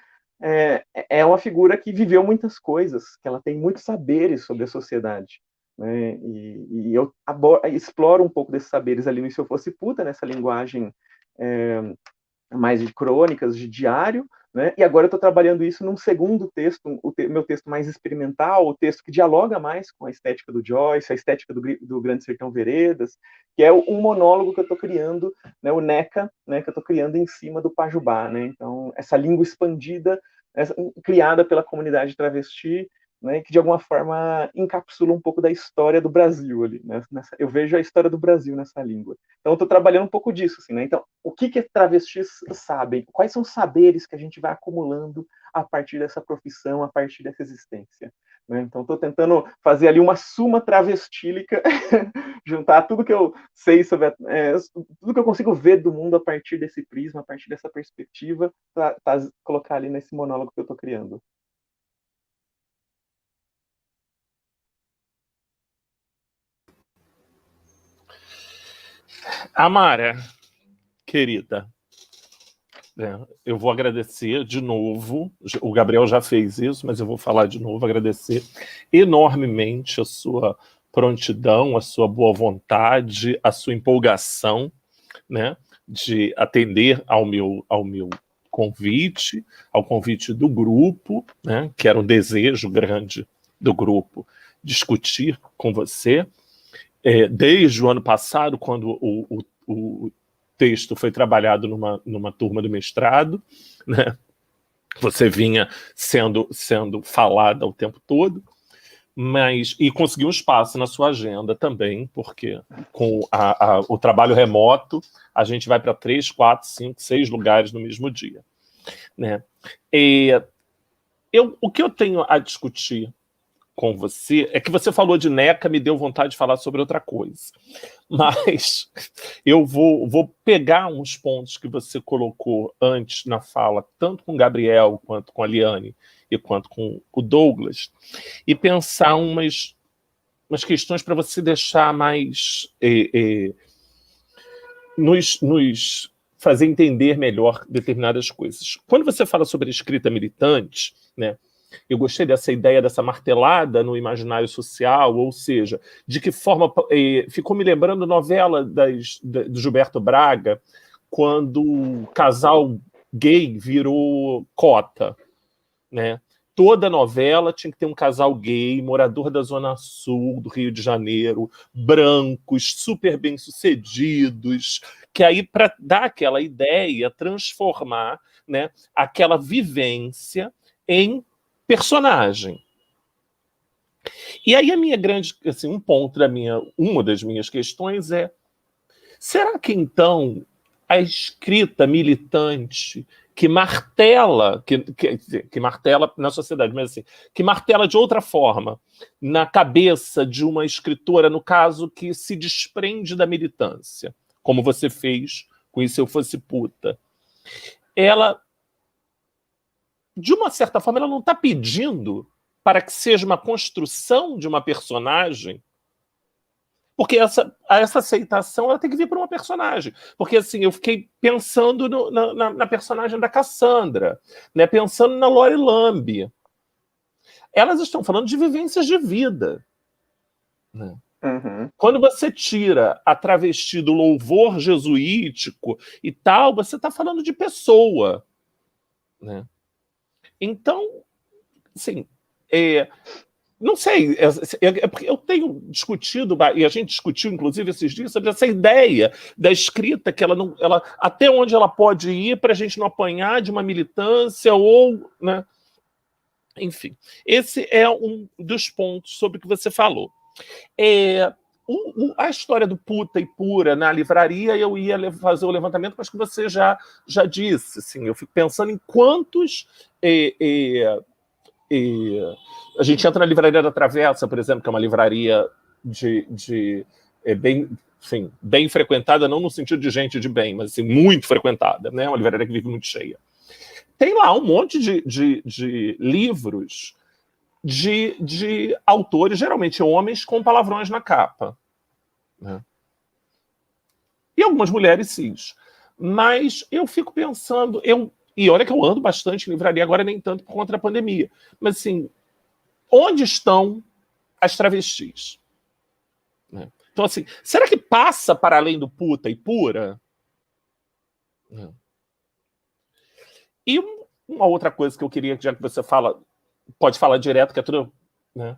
é uma figura que viveu muitas coisas, que ela tem muitos saberes sobre a sociedade, né? E eu exploro um pouco desses saberes ali no Se Eu Fosse Puta, nessa linguagem mais de crônicas, de diário, né? E agora eu estou trabalhando isso num segundo texto, meu texto mais experimental, o texto que dialoga mais com a estética do Joyce, a estética do Grande Sertão Veredas, que é um monólogo que eu estou criando, né, o NECA, né, que eu estou criando em cima do Pajubá, né? Então, essa língua expandida, criada pela comunidade travesti, né, que de alguma forma encapsula um pouco da história do Brasil ali, né? Eu vejo a história do Brasil nessa língua. Então, eu estou trabalhando um pouco disso, assim, né? Então, o que travestis sabem? Quais são os saberes que a gente vai acumulando a partir dessa profissão, a partir dessa existência? Né? Então, estou tentando fazer ali uma suma travestílica, juntar tudo que eu sei sobre, tudo que eu consigo ver do mundo a partir desse prisma, a partir dessa perspectiva, para colocar ali nesse monólogo que eu estou criando. Amara, querida, eu vou agradecer de novo, o Gabriel já fez isso, mas eu vou falar de novo, agradecer enormemente a sua prontidão, a sua boa vontade, a sua empolgação, né, de atender ao meu convite, ao convite do grupo, né, que era um desejo grande do grupo, discutir com você. Desde o ano passado, quando o texto foi trabalhado numa turma do mestrado, né? Você vinha sendo falada o tempo todo, e conseguiu um espaço na sua agenda também, porque com o trabalho remoto, a gente vai para 3, 4, 5, 6 lugares no mesmo dia, né? O que eu tenho a discutir com você é que você falou de NECA, me deu vontade de falar sobre outra coisa. Mas eu vou pegar uns pontos que você colocou antes na fala, tanto com o Gabriel, quanto com a Liane, e quanto com o Douglas, e pensar umas questões para você deixar mais... fazer entender melhor determinadas coisas. Quando você fala sobre a escrita militante, né, eu gostei dessa ideia, dessa martelada no imaginário social, ou seja, de que forma... ficou me lembrando a novela do Gilberto Braga, quando o casal gay virou cota, né? Toda novela tinha que ter um casal gay, morador da Zona Sul, do Rio de Janeiro, brancos, super bem-sucedidos, que aí, para dar aquela ideia, transformar, né, aquela vivência em personagem. E aí a minha grande, assim, uma das minhas questões é: será que então a escrita militante que martela, que martela na sociedade, mas assim, que martela de outra forma na cabeça de uma escritora, no caso, que se desprende da militância, como você fez com Isso Eu Fosse Puta, ela, de uma certa forma, ela não está pedindo para que seja uma construção de uma personagem, porque essa aceitação ela tem que vir para uma personagem. Porque assim, eu fiquei pensando na personagem da Cassandra, né? Pensando na Lori Lambe. Elas estão falando de vivências de vida, né? Uhum. Quando você tira a travesti do louvor jesuítico e tal, você está falando de pessoa, né? Então, assim, não sei, porque eu tenho discutido, e a gente discutiu, inclusive, esses dias, sobre essa ideia da escrita, que ela até onde ela pode ir para a gente não apanhar de uma militância, ou, né? Enfim, esse é um dos pontos sobre o que você falou. A história do Puta e Pura na livraria, eu ia fazer o levantamento, mas que você já disse. Assim, eu fico pensando em quantos... a gente entra na Livraria da Travessa, por exemplo, que é uma livraria bem frequentada, não no sentido de gente de bem, mas assim, muito frequentada, né? Uma livraria que vive muito cheia. Tem lá um monte de livros de autores, geralmente homens, com palavrões na capa, né? E algumas mulheres cis. Mas eu fico pensando... E olha que eu ando bastante em livraria, agora nem tanto por conta da pandemia. Mas assim, onde estão as travestis? Né? Então assim, será que passa para além do Puta e Pura? E uma outra coisa que eu queria, já que você pode falar direto, que é tudo... Né?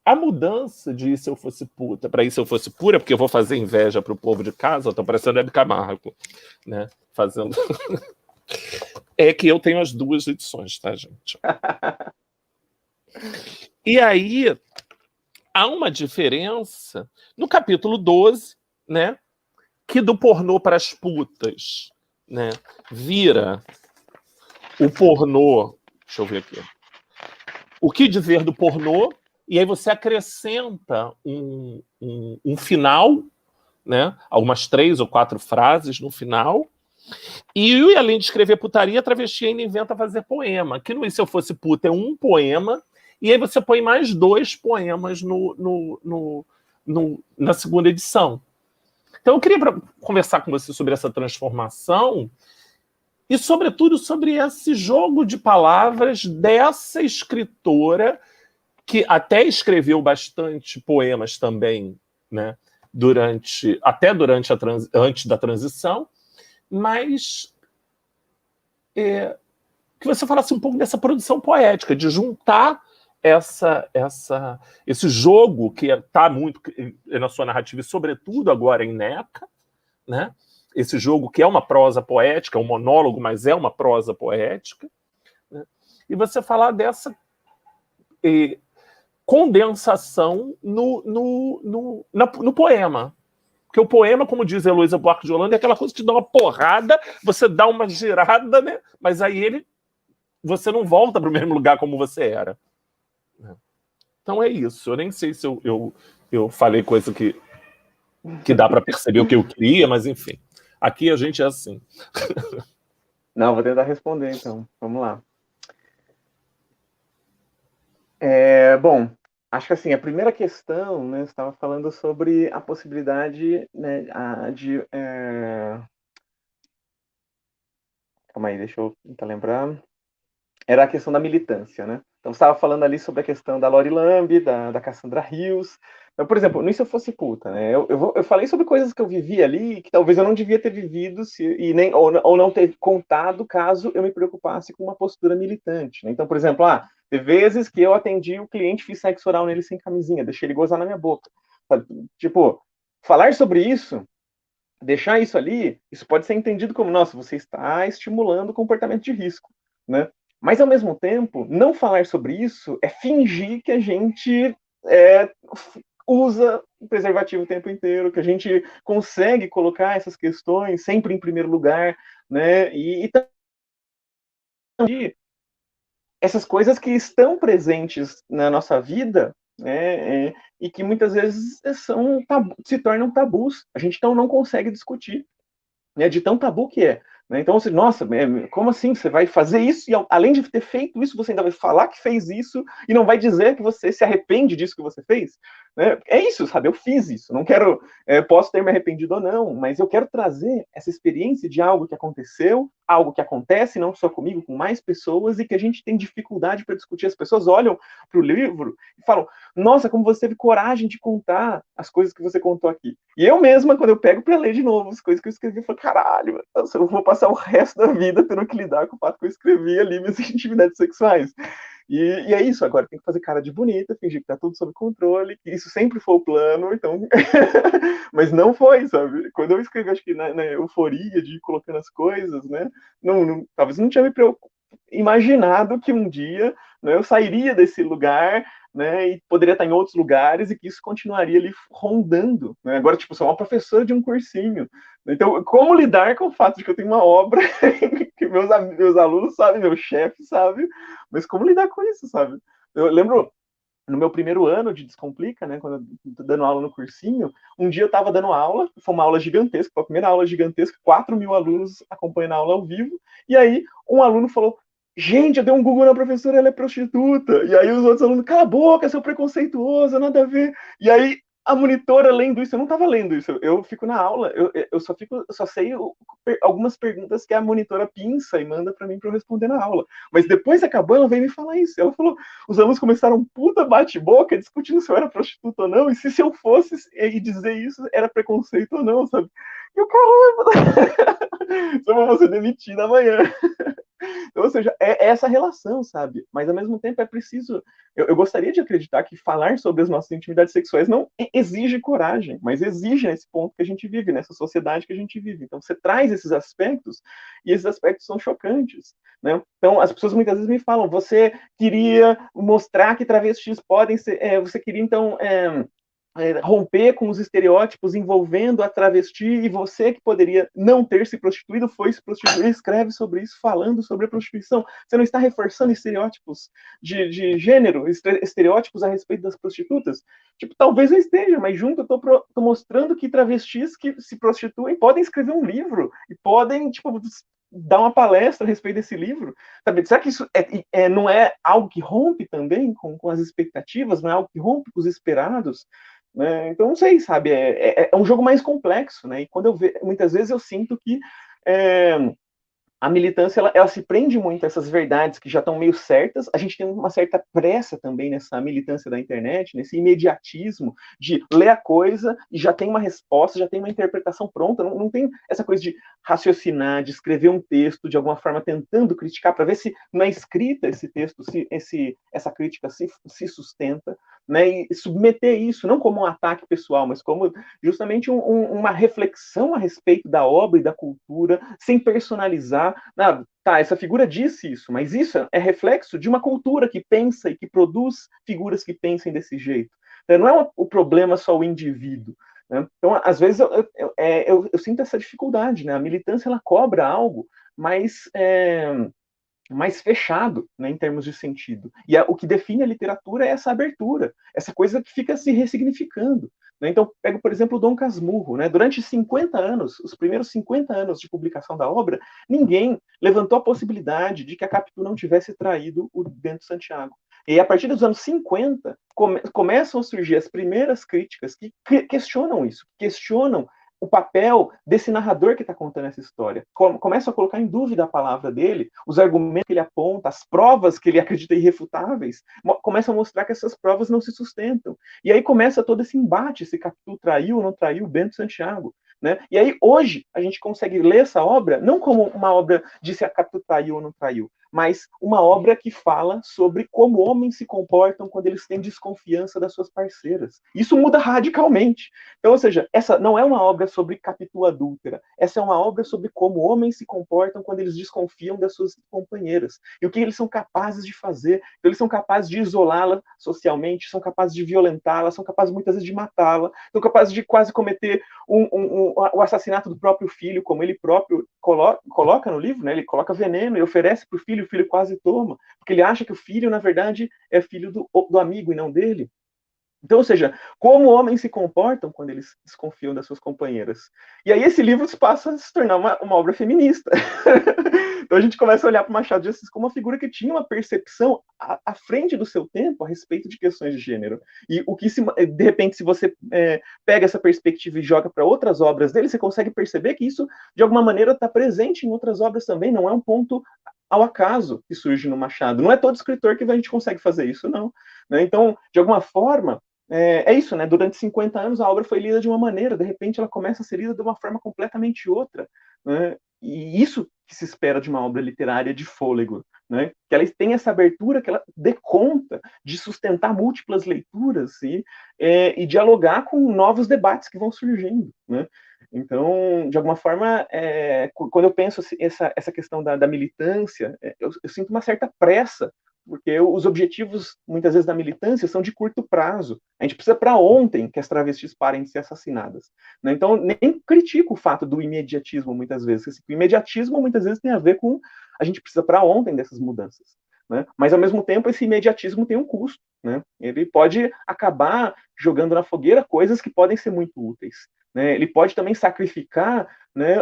A mudança de Isso Eu Fosse Puta para Isso Eu Fosse Pura, porque eu vou fazer inveja para o povo de casa, eu tô parecendo Hebe Camargo, né? Fazendo... É que eu tenho as duas edições, tá, gente? E aí, há uma diferença no capítulo 12, né? Que do pornô para as putas, né? Vira o pornô... Deixa eu ver aqui. O que dizer do pornô? E aí você acrescenta um final, né? Algumas 3 ou 4 frases no final. E além de escrever putaria, a travesti ainda inventa fazer poema. Que no Isso Eu Fosse Puta é um poema, e aí você põe mais 2 poemas na segunda edição. Então eu queria conversar com você sobre essa transformação e, sobretudo, sobre esse jogo de palavras dessa escritora que até escreveu bastante poemas também, né, antes da transição, mas que você falasse um pouco dessa produção poética, de juntar esse jogo que está muito na sua narrativa, e sobretudo agora em Neca, né? Esse jogo que é uma prosa poética, um monólogo, mas é uma prosa poética, né? E você falar dessa condensação no poema. Porque o poema, como diz a Heloísa Buarque de Holanda, é aquela coisa que te dá uma porrada, você dá uma girada, né? Mas aí você não volta para o mesmo lugar como você era. Então é isso. Eu nem sei se eu falei coisa que dá para perceber o que eu queria, mas enfim. Aqui a gente é assim. Não, vou tentar responder então. Vamos lá. Bom, acho que assim, a primeira questão, né, você estava falando sobre a possibilidade, né, de Calma aí, deixa eu tentar lembrar. Era a questão da militância, né? Então, você estava falando ali sobre a questão da Lori Lamb, da Cassandra Rios. Então, por exemplo, no Se Eu Fosse Puta, né? Eu falei sobre coisas que eu vivi ali que talvez eu não devia ter vivido ou não ter contado caso eu me preocupasse com uma postura militante, né? Então, por exemplo, teve vezes que eu atendi o cliente, fiz sexo oral nele sem camisinha, deixei ele gozar na minha boca. Tipo, falar sobre isso, deixar isso ali, isso pode ser entendido como, nossa, você está estimulando o comportamento de risco, né? Mas, ao mesmo tempo, não falar sobre isso é fingir que a gente usa o preservativo o tempo inteiro, que a gente consegue colocar essas questões sempre em primeiro lugar, né? E também essas coisas que estão presentes na nossa vida, né? E que muitas vezes se tornam tabus. A gente então não consegue discutir, né, de tão tabu que é. Né? Então, você, nossa, como assim? Você vai fazer isso e, além de ter feito isso, você ainda vai falar que fez isso e não vai dizer que você se arrepende disso que você fez? Né? É isso, sabe? Eu fiz isso. Não quero, posso ter me arrependido ou não, mas eu quero trazer essa experiência de algo que aconteceu, algo que acontece não só comigo, com mais pessoas e que a gente tem dificuldade para discutir. As pessoas olham para o livro e falam: nossa, como você teve coragem de contar as coisas que você contou aqui. E eu mesma, quando eu pego para ler de novo as coisas que eu escrevi, eu falo: caralho, eu vou passar o resto da vida tendo que lidar com o fato que eu escrevi ali minhas intimidades sexuais. E é isso, agora tem que fazer cara de bonita, fingir que tá tudo sob controle, que isso sempre foi o plano, então. Mas não foi, sabe? Quando eu escrevi, acho que na euforia de ir colocando as coisas, né? Talvez não tinha me imaginado que um dia, né, eu sairia desse lugar, né, e poderia estar em outros lugares e que isso continuaria ali rondando. Né? Agora, tipo, sou uma professora de um cursinho. Então, como lidar com o fato de que eu tenho uma obra que meus alunos sabem, meu chefe sabe, mas como lidar com isso, sabe? Eu lembro, no meu primeiro ano de Descomplica, né, quando eu tô dando aula no cursinho, um dia eu estava dando aula, foi uma aula gigantesca, foi a primeira aula gigantesca, 4.000 alunos acompanhando a aula ao vivo, e aí um aluno falou: gente, eu dei um Google na professora, ela é prostituta. E aí os outros alunos: cala a boca, seu preconceituoso, nada a ver. E aí a monitora lendo isso, eu não estava lendo isso, eu fico na aula, eu só sei algumas perguntas que a monitora pinça e manda para mim para eu responder na aula. Mas depois que acabou, ela veio me falar isso. Ela falou: os alunos começaram um puta bate-boca discutindo se eu era prostituta ou não, e se eu fosse e dizer isso era preconceito ou não, sabe? E o caramba, só vou ser demitida amanhã. Então, ou seja, é essa relação, sabe? Mas, ao mesmo tempo, é preciso... Eu gostaria de acreditar que falar sobre as nossas intimidades sexuais não exige coragem, mas exige nesse ponto que a gente vive, nessa sociedade que a gente vive. Então, você traz esses aspectos, e esses aspectos são chocantes, né? Então, as pessoas muitas vezes me falam: você queria mostrar que travestis podem ser... você queria, então... romper com os estereótipos envolvendo a travesti, e você que poderia não ter se prostituído foi se prostituir, escreve sobre isso, falando sobre a prostituição. Você não está reforçando estereótipos de gênero, estereótipos a respeito das prostitutas? Tipo, talvez eu esteja, mas junto eu tô mostrando que travestis que se prostituem podem escrever um livro e podem, tipo, dar uma palestra a respeito desse livro. Sabe? Será que isso não é algo que rompe também com as expectativas? Não é algo que rompe com os esperados? Né? Então, não sei, sabe? É um jogo mais complexo, né? E quando eu vejo, muitas vezes eu sinto que a militância ela se prende muito a essas verdades que já estão meio certas. A gente tem uma certa pressa também nessa militância da internet, nesse imediatismo de ler a coisa e já tem uma resposta, já tem uma interpretação pronta. Não tem essa coisa de raciocinar, de escrever um texto de alguma forma tentando criticar para ver se na escrita esse texto, essa crítica se sustenta, né? E submeter isso não como um ataque pessoal, mas como justamente uma reflexão a respeito da obra e da cultura, sem personalizar. Tá, essa figura disse isso, mas isso é reflexo de uma cultura que pensa e que produz figuras que pensem desse jeito. Então, não é o problema só o indivíduo. Né? Então, às vezes, eu sinto essa dificuldade. Né? A militância ela cobra algo mais fechado, né, em termos de sentido. E o que define a literatura é essa abertura, essa coisa que fica se ressignificando. Né? Então, pego, por exemplo, o Dom Casmurro. Né? Durante 50 anos, os primeiros 50 anos de publicação da obra, ninguém levantou a possibilidade de que a Capitu não tivesse traído o Bento Santiago. E a partir dos anos 50, começam a surgir as primeiras críticas que questionam isso, questionam o papel desse narrador que está contando essa história. Começa a colocar em dúvida a palavra dele, os argumentos que ele aponta, as provas que ele acredita irrefutáveis, começa a mostrar que essas provas não se sustentam. E aí começa todo esse embate, se Capitu traiu ou não traiu Bento Santiago. Né? E aí, hoje, a gente consegue ler essa obra, não como uma obra de se a Capitu traiu ou não traiu, mas uma obra que fala sobre como homens se comportam quando eles têm desconfiança das suas parceiras. Isso muda radicalmente. Então, ou seja, essa não é uma obra sobre Capitu adúltera, essa é uma obra sobre como homens se comportam quando eles desconfiam das suas companheiras, e o que eles são capazes de fazer. Então, eles são capazes de isolá-la socialmente, são capazes de violentá-la, são capazes muitas vezes de matá-la, são capazes de quase cometer o assassinato do próprio filho, como ele próprio coloca no livro, né? Ele coloca veneno e oferece para o filho quase toma, porque ele acha que o filho, na verdade, é filho do amigo e não dele. Então, ou seja, como homens se comportam quando eles desconfiam das suas companheiras. E aí esse livro passa a se tornar uma obra feminista. Então a gente começa a olhar para Machado de Assis como uma figura que tinha uma percepção à frente do seu tempo a respeito de questões de gênero. E o que, de repente, se você pega essa perspectiva e joga para outras obras dele, você consegue perceber que isso, de alguma maneira, está presente em outras obras também, não é um ponto ao acaso que surge no Machado. Não é todo escritor que a gente consegue fazer isso, não. Né? Então, de alguma forma, é isso, né? Durante 50 anos a obra foi lida de uma maneira, de repente ela começa a ser lida de uma forma completamente outra, né? E isso que se espera de uma obra literária de fôlego, né? Que ela tenha essa abertura, que ela dê conta de sustentar múltiplas leituras e dialogar com novos debates que vão surgindo, né? Então, de alguma forma, quando eu penso essa questão da militância, eu sinto uma certa pressa, porque os objetivos, muitas vezes, da militância são de curto prazo. A gente precisa para ontem que as travestis parem de ser assassinadas. Né? Então, nem critico o fato do imediatismo, muitas vezes. O imediatismo, muitas vezes, tem a ver com a gente precisa para ontem dessas mudanças. Né? Mas, ao mesmo tempo, esse imediatismo tem um custo. Né? Ele pode acabar jogando na fogueira coisas que podem ser muito úteis. Né? Ele pode também sacrificar, né,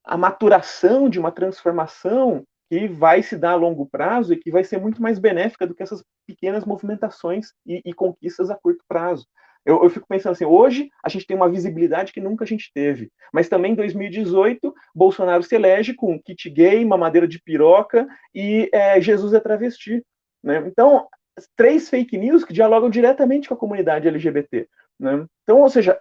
a maturação de uma transformação que vai se dar a longo prazo e que vai ser muito mais benéfica do que essas pequenas movimentações e conquistas a curto prazo. Eu fico pensando assim, hoje a gente tem uma visibilidade que nunca a gente teve, mas também em 2018, Bolsonaro se elege com kit gay, mamadeira de piroca e Jesus é travesti. Né? Então, 3 fake news que dialogam diretamente com a comunidade LGBT. Né? Então, ou seja,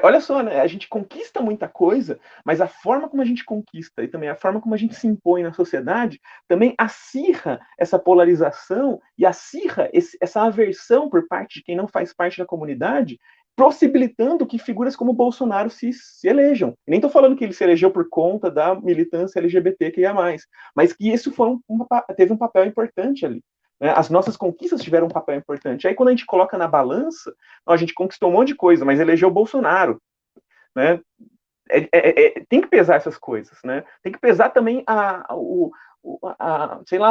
olha só, né? A gente conquista muita coisa, mas a forma como a gente conquista e também a forma como a gente se impõe na sociedade também acirra essa polarização e acirra essa aversão por parte de quem não faz parte da comunidade, possibilitando que figuras como Bolsonaro se elejam. E nem estou falando que ele se elegeu por conta da militância LGBTQIA+, mas que isso teve um papel importante ali. As nossas conquistas tiveram um papel importante. Aí, quando a gente coloca na balança, a gente conquistou um monte de coisa, mas elegeu o Bolsonaro. Né? Tem que pesar essas coisas. Né? Tem que pesar também sei lá,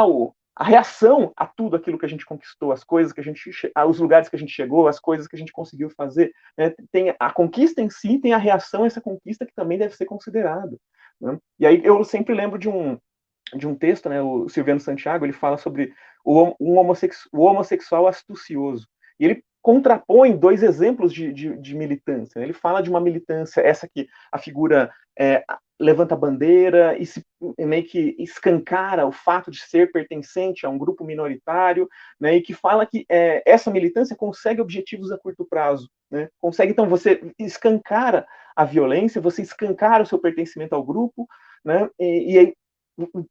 a reação a tudo aquilo que a gente conquistou, as coisas que os lugares que a gente chegou, as coisas que a gente conseguiu fazer. Né? Tem a conquista em si, tem a reação a essa conquista que também deve ser considerada. Né? E aí eu sempre lembro de um texto, né, o Silviano Santiago, ele fala sobre o homossexual astucioso. E ele contrapõe 2 exemplos de militância. Ele fala de uma militância, essa que a figura levanta a bandeira e meio que escancara o fato de ser pertencente a um grupo minoritário, né, e que fala que essa militância consegue objetivos a curto prazo. Né? Consegue, então, você escancara a violência, você escancara o seu pertencimento ao grupo, né, e aí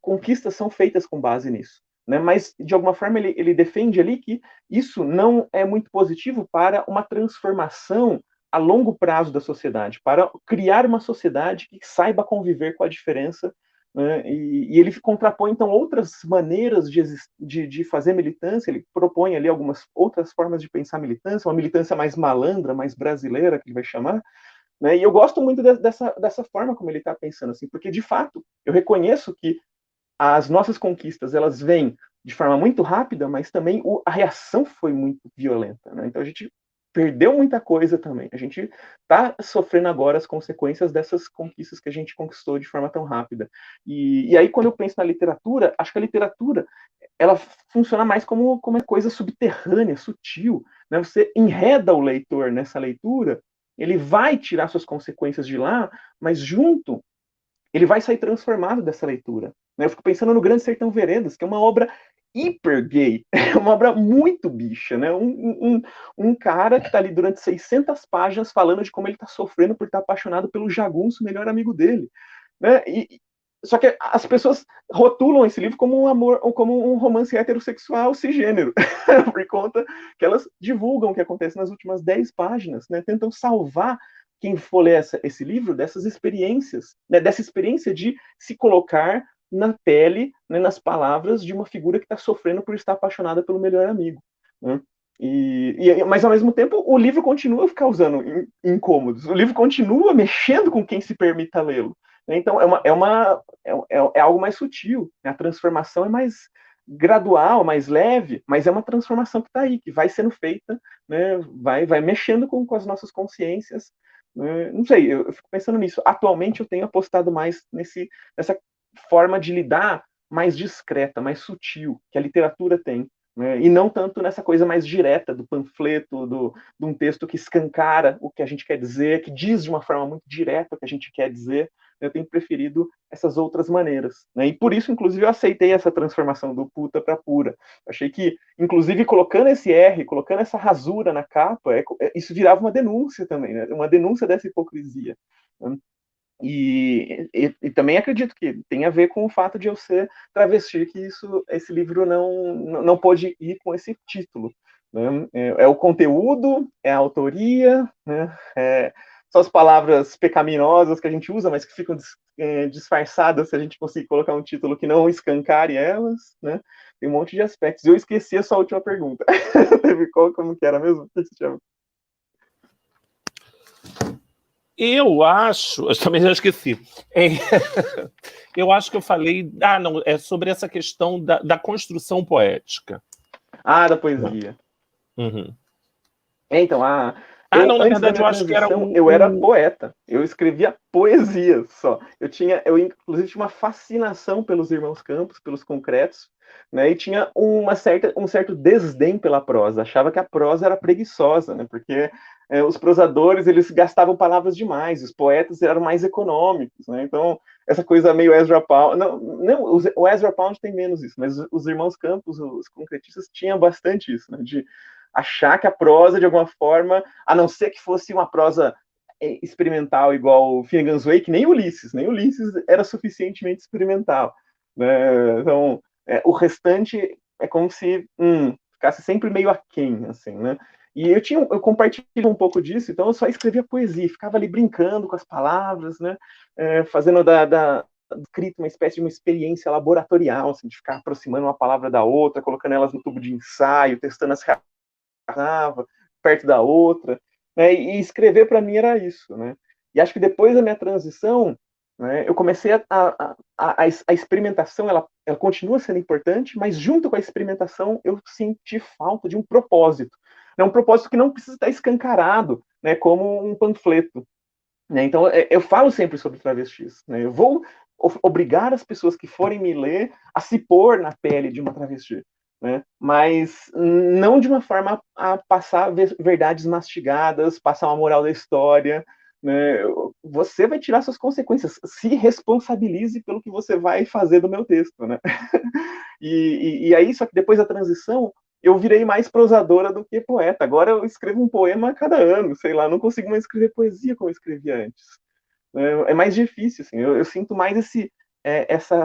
conquistas são feitas com base nisso. Né? Mas, de alguma forma, ele defende ali que isso não é muito positivo para uma transformação a longo prazo da sociedade, para criar uma sociedade que saiba conviver com a diferença. Né? E ele contrapõe, então, outras maneiras de fazer militância, ele propõe ali algumas outras formas de pensar militância, uma militância mais malandra, mais brasileira, que ele vai chamar. Né? E eu gosto muito dessa forma como ele está pensando, assim, porque, de fato, eu reconheço que as nossas conquistas, elas vêm de forma muito rápida, mas também a reação foi muito violenta. Né? Então, a gente perdeu muita coisa também. A gente está sofrendo agora as consequências dessas conquistas que a gente conquistou de forma tão rápida. E aí, quando eu penso na literatura, acho que a literatura ela funciona mais como uma coisa subterrânea, sutil. Né? Você enreda o leitor nessa leitura ele vai tirar suas consequências de lá, mas junto ele vai sair transformado dessa leitura. Né? Eu fico pensando no Grande Sertão Veredas, que é uma obra hiper gay, é uma obra muito bicha, né? Um cara que está ali durante 600 páginas falando de como ele está sofrendo por estar apaixonado pelo jagunço, melhor amigo dele. Né? Só que as pessoas rotulam esse livro como um amor, ou como um romance heterossexual cisgênero, por conta que elas divulgam o que acontece nas últimas 10 páginas, né? Tentam salvar quem for ler esse livro dessas experiências, né? Dessa experiência de se colocar na pele, né, nas palavras de uma figura que está sofrendo por estar apaixonada pelo melhor amigo. Né? Mas, ao mesmo tempo, o livro continua causando incômodos, o livro continua mexendo com quem se permita lê-lo. Né? Então, é algo mais sutil, né? A transformação é mais gradual, mais leve, mas é uma transformação que está aí, que vai sendo feita, né? vai mexendo com as nossas consciências. Né? Não sei, eu fico pensando nisso. Atualmente, eu tenho apostado mais nessa forma de lidar mais discreta, mais sutil, que a literatura tem, né? E não tanto nessa coisa mais direta do panfleto, de um texto que escancara o que a gente quer dizer, que diz de uma forma muito direta o que a gente quer dizer. Eu tenho preferido essas outras maneiras. Né? E por isso, inclusive, eu aceitei essa transformação do puta para pura. Achei que, inclusive, colocando esse R, colocando essa rasura na capa, isso virava uma denúncia também, né? Uma denúncia dessa hipocrisia. Né? E também acredito que tem a ver com o fato de eu ser travesti, que esse livro não pôde ir com esse título. Né? É o conteúdo, é a autoria, né? São as palavras pecaminosas que a gente usa, mas que ficam disfarçadas se a gente conseguir colocar um título que não escancare elas. Né? Tem um monte de aspectos. Eu esqueci a sua última pergunta. Como que era mesmo? O que você chama? Eu também já esqueci. Eu acho que eu falei. Não, é sobre essa questão da construção poética. Da poesia. Uhum. Então, não, na verdade, eu acho que era eu era poeta. Eu escrevia poesia só. Eu inclusive tinha uma fascinação pelos Irmãos Campos, pelos concretos, né? E tinha um certo desdém pela prosa. Achava que a prosa era preguiçosa, né? Porque os prosadores, eles gastavam palavras demais, os poetas eram mais econômicos, né? Então, essa coisa meio Ezra Pound... o Ezra Pound tem menos isso, mas os Irmãos Campos, os concretistas, tinham bastante isso, né? De achar que a prosa, de alguma forma, a não ser que fosse uma prosa experimental igual Finnegan's Wake, nem Ulisses era suficientemente experimental. Né? Então, o restante é como se ficasse sempre meio aquém, assim, né? E eu compartilho um pouco disso, então eu só escrevia poesia, ficava ali brincando com as palavras, né? Fazendo da escrita uma espécie de uma experiência laboratorial, assim, de ficar aproximando uma palavra da outra, colocando elas no tubo de ensaio, testando as reações perto da outra, né? E escrever para mim era isso, né? E acho que depois da minha transição, né, eu comecei a experimentação, ela continua sendo importante, mas junto com a experimentação eu senti falta de um propósito, né? Um propósito que não precisa estar escancarado, né, como um panfleto. Né? Então eu falo sempre sobre travestis, né? Eu vou obrigar as pessoas que forem me ler a se pôr na pele de uma travesti. Né? Mas não de uma forma a passar verdades mastigadas, passar uma moral da história. Né? Você vai tirar suas consequências, se responsabilize pelo que você vai fazer do meu texto. Né? E aí, só que depois da transição, eu virei mais prosadora do que poeta. Agora eu escrevo um poema a cada ano, sei lá, não consigo mais escrever poesia como eu escrevia antes. É mais difícil, assim, eu sinto mais essa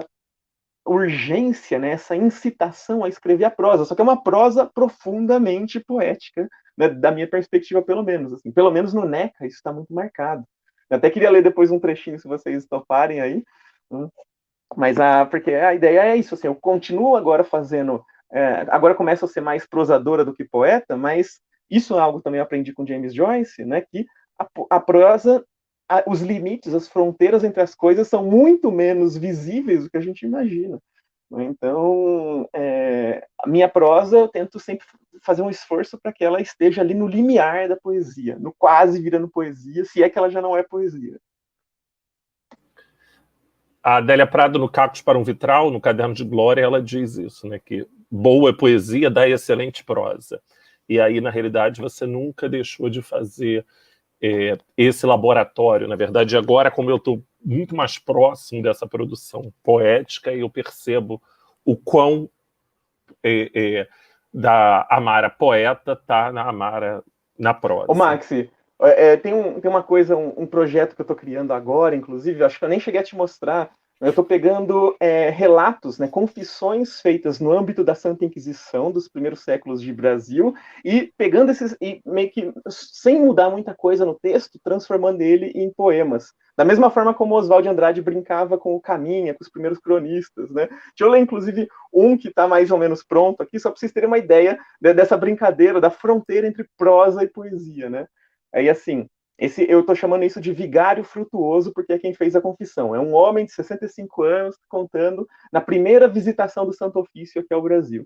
urgência, né, essa incitação a escrever a prosa, só que é uma prosa profundamente poética, né, da minha perspectiva, pelo menos. Assim, pelo menos no NECA isso está muito marcado. Eu até queria ler depois um trechinho, se vocês toparem aí, mas porque a ideia é isso, assim, eu continuo agora fazendo, agora começo a ser mais prosadora do que poeta, mas isso é algo que também eu aprendi com James Joyce, né, que a prosa, os limites, as fronteiras entre as coisas são muito menos visíveis do que a gente imagina. Então, a minha prosa, eu tento sempre fazer um esforço para que ela esteja ali no limiar da poesia, no quase virando poesia, se é que ela já não é poesia. A Adélia Prado, no Cacos para um Vitral, no Caderno de Glória, ela diz isso, né, que boa poesia dá excelente prosa. E aí, na realidade, você nunca deixou de fazer esse laboratório. Na verdade, agora, como eu estou muito mais próximo dessa produção poética, eu percebo o quão da Amara poeta está na Amara na prosa. Ô, Maxi, tem uma coisa, um projeto que eu estou criando agora, inclusive, acho que eu nem cheguei a te mostrar. Eu estou pegando relatos, né, confissões feitas no âmbito da Santa Inquisição dos primeiros séculos de Brasil e pegando esses, e meio que, sem mudar muita coisa no texto, transformando ele em poemas. Da mesma forma como Oswald de Andrade brincava com o Caminha, com os primeiros cronistas, né? Deixa eu ler, inclusive, um que está mais ou menos pronto aqui, só para vocês terem uma ideia dessa brincadeira, da fronteira entre prosa e poesia, né? Aí, assim, eu estou chamando isso de vigário frutuoso, porque é quem fez a confissão. É um homem de 65 anos contando na primeira visitação do Santo Ofício aqui ao Brasil.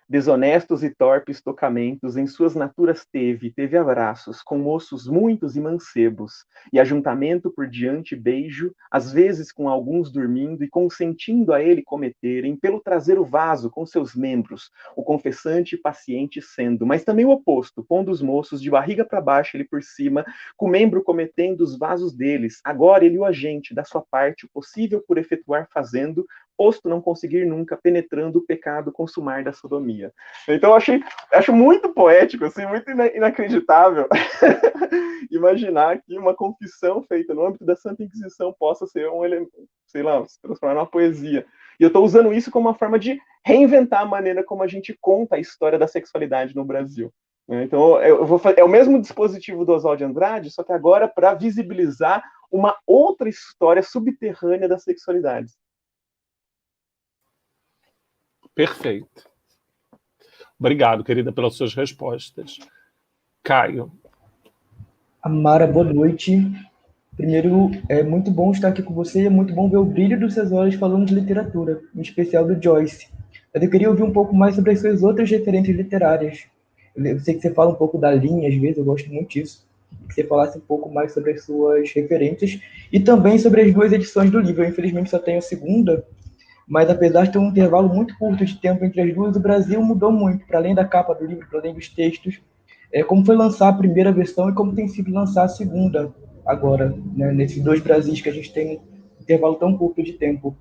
Desonestos e torpes tocamentos em suas naturas teve abraços, com moços muitos e mancebos, e ajuntamento por diante beijo, às vezes com alguns dormindo e consentindo a ele cometerem, pelo trazer o vaso com seus membros, o confessante paciente sendo, mas também o oposto, pondo os moços de barriga para baixo, ele por cima, com o membro cometendo os vasos deles, agora ele o agente, da sua parte, o possível por efetuar fazendo, posto não conseguir nunca, penetrando o pecado consumar da sodomia. Então eu acho muito poético, assim, muito inacreditável imaginar que uma confissão feita no âmbito da Santa Inquisição possa ser um elemento, sei lá, se transformar numa poesia. E eu estou usando isso como uma forma de reinventar a maneira como a gente conta a história da sexualidade no Brasil. Então, é o mesmo dispositivo do Oswald de Andrade, só que agora para visibilizar uma outra história subterrânea da sexualidade. Perfeito. Obrigado, querida, pelas suas respostas. Caio. Amara, boa noite. Primeiro, é muito bom estar aqui com você e é muito bom ver o brilho dos seus olhos falando de literatura, em especial do Joyce. Mas eu queria ouvir um pouco mais sobre as suas outras referências literárias. Eu sei que você fala um pouco da linha, às vezes, eu gosto muito disso. Que você falasse um pouco mais sobre as suas referências e também sobre as duas edições do livro. Eu, infelizmente, só tenho a segunda, mas apesar de ter um intervalo muito curto de tempo entre as duas, o Brasil mudou muito, para além da capa do livro, para além dos textos. Como foi lançar a primeira versão e como tem sido lançar a segunda agora, né, nesses dois Brasis que a gente tem um intervalo tão curto de tempo.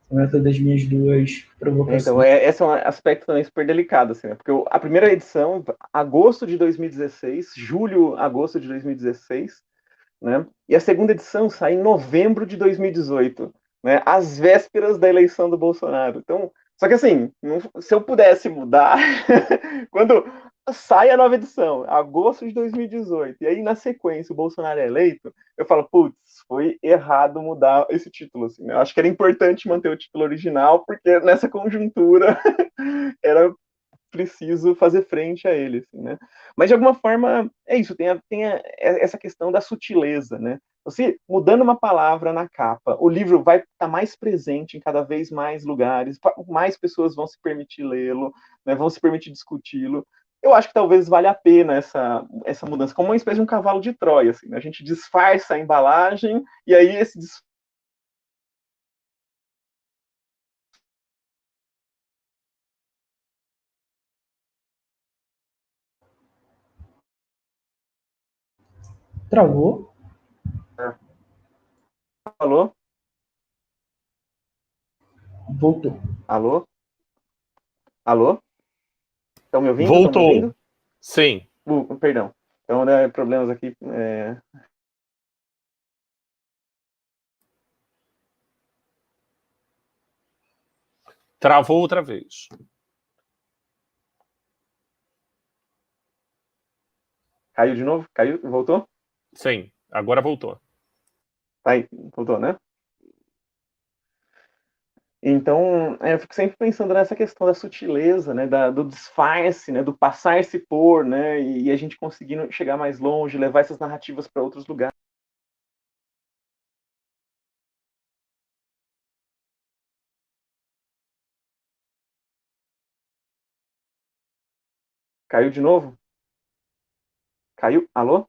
São essas das minhas duas provocações. Então, esse é um aspecto também super delicado, assim, né? Porque a primeira edição, agosto de 2016, julho, agosto de 2016, né? E a segunda edição sai em novembro de 2018, né? Às vésperas da eleição do Bolsonaro. Então, só que assim, se eu pudesse mudar, quando sai a nova edição, agosto de 2018, e aí na sequência o Bolsonaro é eleito, eu falo, putz, foi errado mudar esse título, assim, né? Eu acho que era importante manter o título original, porque nessa conjuntura era preciso fazer frente a ele, assim, né? Mas de alguma forma é isso, tem essa questão da sutileza, né? Você mudando uma palavra na capa, o livro vai estar mais presente em cada vez mais lugares, mais pessoas vão se permitir lê-lo, né? Vão se permitir discuti-lo. Eu acho que talvez valha a pena essa mudança, como uma espécie de um cavalo de Troia, assim, né? A gente disfarça a embalagem e aí esse Travou? Alô? Voltou. Alô? Alô? Estão me ouvindo? Voltou. Tão me ouvindo? Sim. Perdão. Então, né, problemas aqui. Travou outra vez. Caiu de novo? Caiu? Voltou? Sim, agora voltou. Aí, voltou, né? Então, eu fico sempre pensando nessa questão da sutileza, né, do disfarce, né, do passar-se por, né, e a gente conseguindo chegar mais longe, levar essas narrativas para outros lugares. Caiu de novo? Caiu? Alô?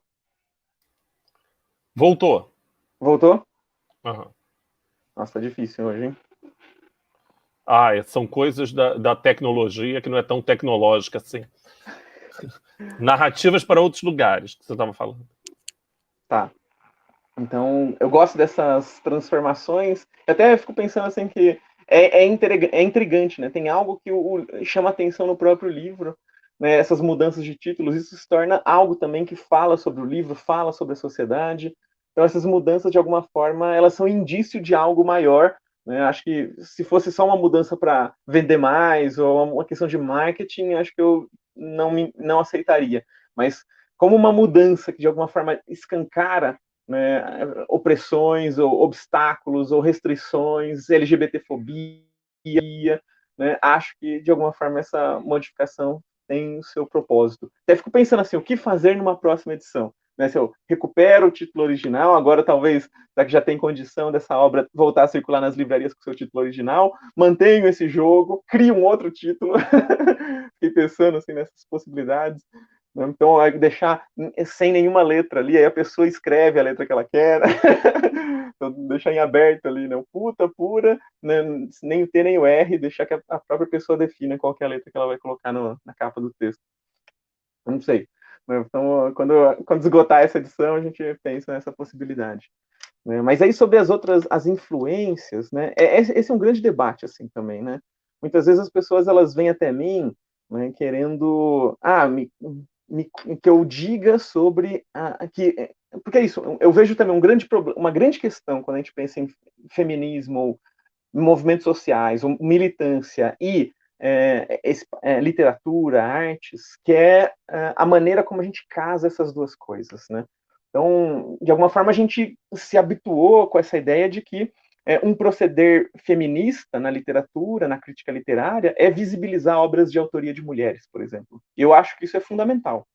Voltou. Voltou? Uhum. Nossa, tá difícil hoje, hein? São coisas da tecnologia que não é tão tecnológica assim. Narrativas para outros lugares, que você estava falando. Tá. Então, eu gosto dessas transformações. Eu até fico pensando assim que é intrigante, né? Tem algo que chama atenção no próprio livro, né? Essas mudanças de títulos, isso se torna algo também que fala sobre o livro, fala sobre a sociedade. Então, essas mudanças, de alguma forma, elas são indício de algo maior, né? Acho que se fosse só uma mudança para vender mais ou uma questão de marketing, acho que eu não aceitaria. Mas como uma mudança que, de alguma forma, escancara, né, opressões ou obstáculos ou restrições, LGBTfobia, né, acho que de alguma forma essa modificação tem o seu propósito. Até fico pensando assim, o que fazer numa próxima edição? Né, se eu recupero o título original, agora talvez, já que já tem condição dessa obra voltar a circular nas livrarias com o seu título original, mantenho esse jogo, crio um outro título, fiquei pensando assim, nessas possibilidades. Então, deixar sem nenhuma letra ali, aí a pessoa escreve a letra que ela quer, então, deixar em aberto ali, né? Puta, pura, né? Nem o T nem o R, deixar que a própria pessoa defina qual que é a letra que ela vai colocar na capa do texto. Eu não sei. Então, quando esgotar essa edição, a gente pensa nessa possibilidade. Né? Mas aí, sobre as influências, né? Esse é um grande debate, assim, também, né? Muitas vezes as pessoas, elas vêm até mim, né, querendo... que eu diga sobre porque é isso, eu vejo também uma grande questão quando a gente pensa em feminismo, ou movimentos sociais, ou militância e literatura, artes, que é a maneira como a gente casa essas duas coisas, né? Então, de alguma forma, a gente se habituou com essa ideia de que um proceder feminista na literatura, na crítica literária, é visibilizar obras de autoria de mulheres, por exemplo. E eu acho que isso é fundamental.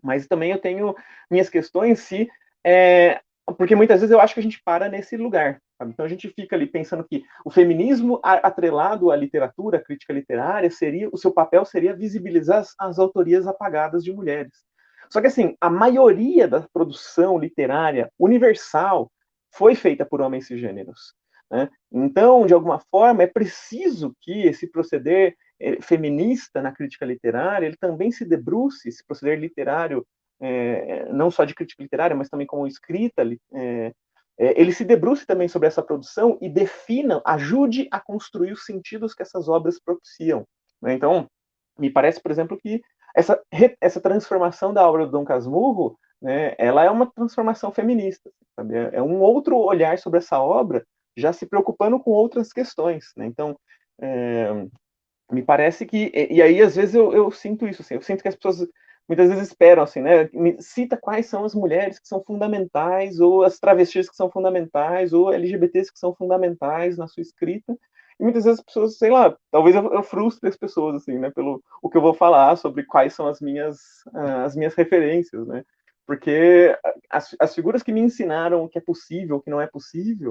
Mas também eu tenho minhas questões porque muitas vezes eu acho que a gente para nesse lugar. Sabe? Então a gente fica ali pensando que o feminismo atrelado à literatura, à crítica literária, o seu papel seria visibilizar as autorias apagadas de mulheres. Só que assim, a maioria da produção literária universal foi feita por homens cisgêneros. Né? Então, de alguma forma, é preciso que esse proceder feminista na crítica literária, ele também se debruce, esse proceder literário, não só de crítica literária, mas também como escrita, ele se debruce também sobre essa produção e ajude a construir os sentidos que essas obras propiciam. Né? Então, me parece, por exemplo, que essa transformação da obra do Dom Casmurro, né, ela é uma transformação feminista, sabe? É um outro olhar sobre essa obra, já se preocupando com outras questões. Né? Então, me parece que... E aí, às vezes, eu sinto isso. Assim, eu sinto que as pessoas muitas vezes esperam, assim, né? Cita quais são as mulheres que são fundamentais, ou as travestis que são fundamentais, ou LGBTs que são fundamentais na sua escrita. E muitas vezes as pessoas, sei lá, talvez eu frustre as pessoas, assim, né? Pelo o que eu vou falar sobre quais são as minhas referências, né? Porque as figuras que me ensinaram o que é possível, o que não é possível,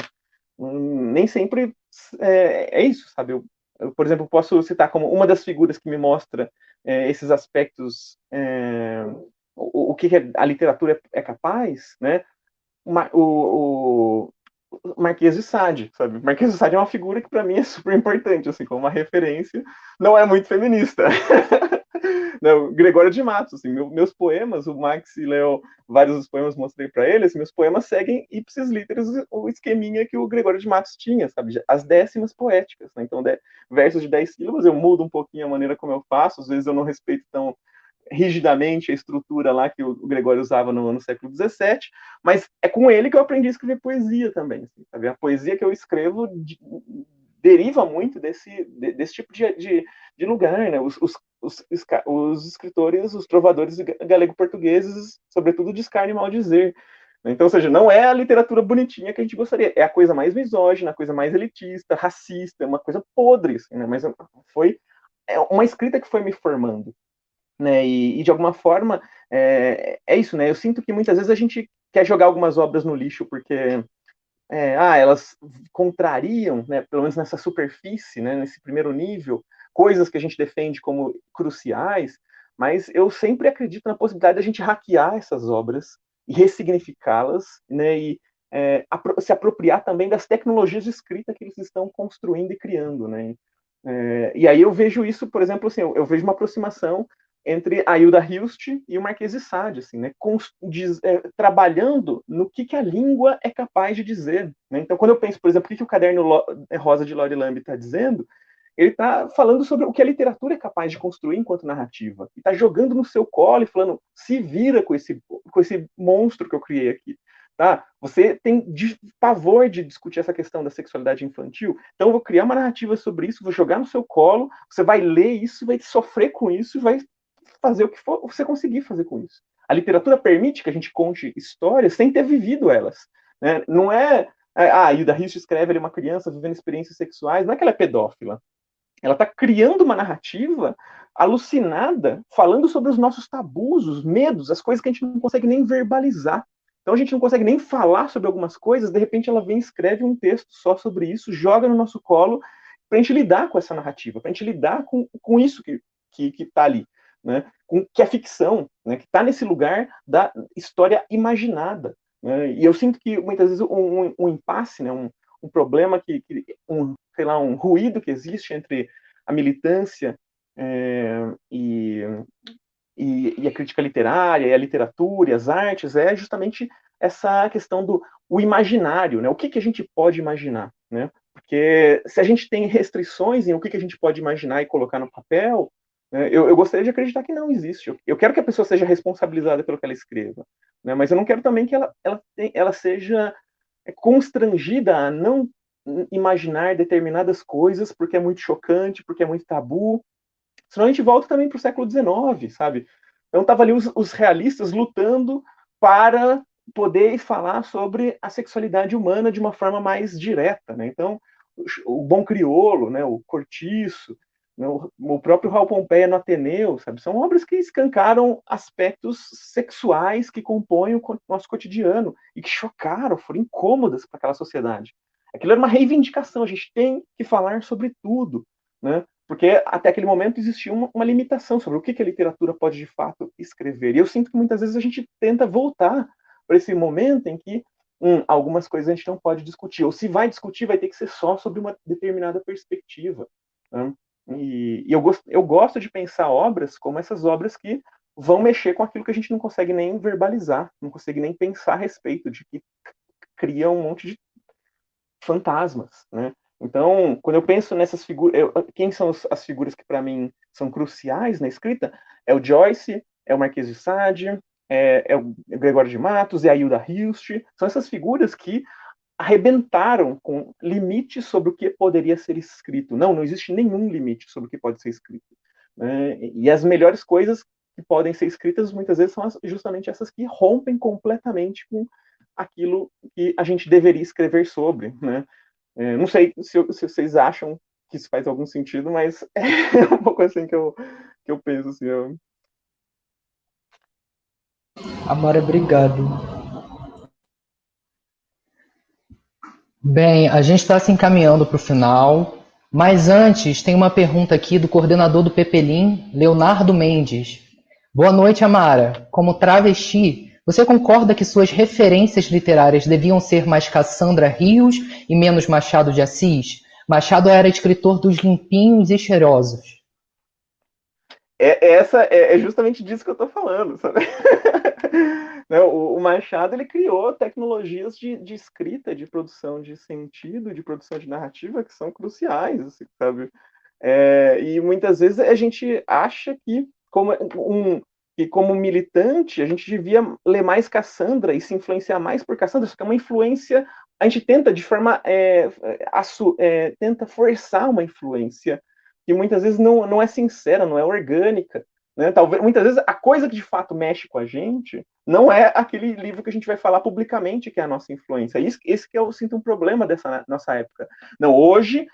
nem sempre é isso, sabe? Eu, por exemplo, posso citar como uma das figuras que me mostra esses aspectos, o que a literatura é capaz, né? O Marquês de Sade, sabe? O Marquês de Sade é uma figura que para mim é super importante, assim, como uma referência, não é muito feminista. Não, Gregório de Matos, assim, meus poemas, o Max leu vários dos poemas, mostrei para ele, assim, meus poemas seguem ipsis literis o esqueminha que o Gregório de Matos tinha, sabe? As décimas poéticas, né? Então, versos de 10 sílabas, eu mudo um pouquinho a maneira como eu faço, às vezes eu não respeito tão rigidamente a estrutura lá que o Gregório usava no século XVII, mas é com ele que eu aprendi a escrever poesia também, assim, sabe? A poesia que eu escrevo deriva muito desse tipo de lugar, né? Os escritores, os trovadores galego-portugueses, sobretudo, descarnem mal dizer. Então, ou seja, não é a literatura bonitinha que a gente gostaria, é a coisa mais misógina, a coisa mais elitista, racista, uma coisa podre, assim, né? Mas foi uma escrita que foi me formando. Né, e de alguma forma é isso, né? Eu sinto que muitas vezes a gente quer jogar algumas obras no lixo porque elas contrariam, né, pelo menos nessa superfície, né, nesse primeiro nível, coisas que a gente defende como cruciais, mas eu sempre acredito na possibilidade de a gente hackear essas obras e ressignificá-las, né, e se apropriar também das tecnologias de escrita que eles estão construindo e criando, né? E aí eu vejo isso, por exemplo, assim, eu vejo uma aproximação entre a Hilda Hilst e o Marquês de Sade, assim, né, trabalhando no que a língua é capaz de dizer. Né? Então, quando eu penso, por exemplo, o que o Caderno Rosa de Lori Lamb está dizendo, ele está falando sobre o que a literatura é capaz de construir enquanto narrativa. E está jogando no seu colo e falando, se vira com esse monstro que eu criei aqui. Tá? Você tem pavor de discutir essa questão da sexualidade infantil, então eu vou criar uma narrativa sobre isso, vou jogar no seu colo, você vai ler isso, vai sofrer com isso e vai fazer o que for você conseguir fazer com isso. A literatura permite que a gente conte histórias sem ter vivido elas. Né? Não é... a Hilda Hilst escreve, ela é uma criança vivendo experiências sexuais, não é que ela é pedófila. Ela está criando uma narrativa alucinada, falando sobre os nossos tabus, os medos, as coisas que a gente não consegue nem verbalizar. Então a gente não consegue nem falar sobre algumas coisas, de repente ela vem e escreve um texto só sobre isso, joga no nosso colo, para a gente lidar com essa narrativa, para a gente lidar com isso que está ali. Né, que é ficção, né, que está nesse lugar da história imaginada. Né, e eu sinto que muitas vezes um impasse, né, um problema sei lá, um ruído que existe entre a militância e a crítica literária, e a literatura, e as artes, é justamente essa questão do imaginário, né? O que a gente pode imaginar, né? Porque se a gente tem restrições em o que a gente pode imaginar e colocar no papel, eu gostaria de acreditar que não existe. Eu quero que a pessoa seja responsabilizada pelo que ela escreva, né? Mas eu não quero também que ela seja constrangida a não imaginar determinadas coisas porque é muito chocante, porque é muito tabu. Senão a gente volta também para o século XIX, sabe? Então tava ali os realistas lutando para poder falar sobre a sexualidade humana de uma forma mais direta, né? Então o Bom Criolo, né? O Cortiço, né? O próprio Raul Pompeia no Ateneu, sabe? São obras que escancaram aspectos sexuais que compõem o nosso cotidiano e que chocaram, foram incômodas para aquela sociedade. Aquilo era uma reivindicação, a gente tem que falar sobre tudo, né? Porque até aquele momento existia uma limitação sobre o que a literatura pode de fato escrever. E eu sinto que muitas vezes a gente tenta voltar para esse momento em que algumas coisas a gente não pode discutir. Ou se vai discutir, vai ter que ser só sobre uma determinada perspectiva. Né? E eu gosto de pensar obras como essas obras que vão mexer com aquilo que a gente não consegue nem verbalizar, não consegue nem pensar a respeito, de que cria um monte de fantasmas, né? Então, quando eu penso nessas figuras, quem são as figuras que para mim são cruciais na escrita? É o Joyce, é o Marquês de Sade, é o Gregório de Matos, é a Hilda Hilst. São essas figuras que arrebentaram com limites sobre o que poderia ser escrito. Não existe nenhum limite sobre o que pode ser escrito. Né? E as melhores coisas que podem ser escritas muitas vezes são justamente essas que rompem completamente com aquilo que a gente deveria escrever sobre, né? Não sei se vocês acham que isso faz algum sentido, mas é um pouco assim que eu penso. Assim, Amara, obrigado. Bem, a gente está se encaminhando para o final, mas antes tem uma pergunta aqui do coordenador do Pepelim, Leonardo Mendes. Boa noite, Amara. Como travesti, você concorda que suas referências literárias deviam ser mais Cassandra Rios e menos Machado de Assis? Machado era escritor dos limpinhos e cheirosos. É justamente disso que eu estou falando, sabe? O Machado, ele criou tecnologias de escrita, de produção de sentido, de produção de narrativa que são cruciais, assim, sabe? E muitas vezes a gente acha que como militante a gente devia ler mais Cassandra e se influenciar mais por Cassandra, só que é uma influência, a gente tenta de forma tenta forçar uma influência que muitas vezes não é sincera, não é orgânica, né? Talvez muitas vezes a coisa que de fato mexe com a gente não é aquele livro que a gente vai falar publicamente que é a nossa influência. Esse que eu sinto um problema dessa nossa época. Não, hoje,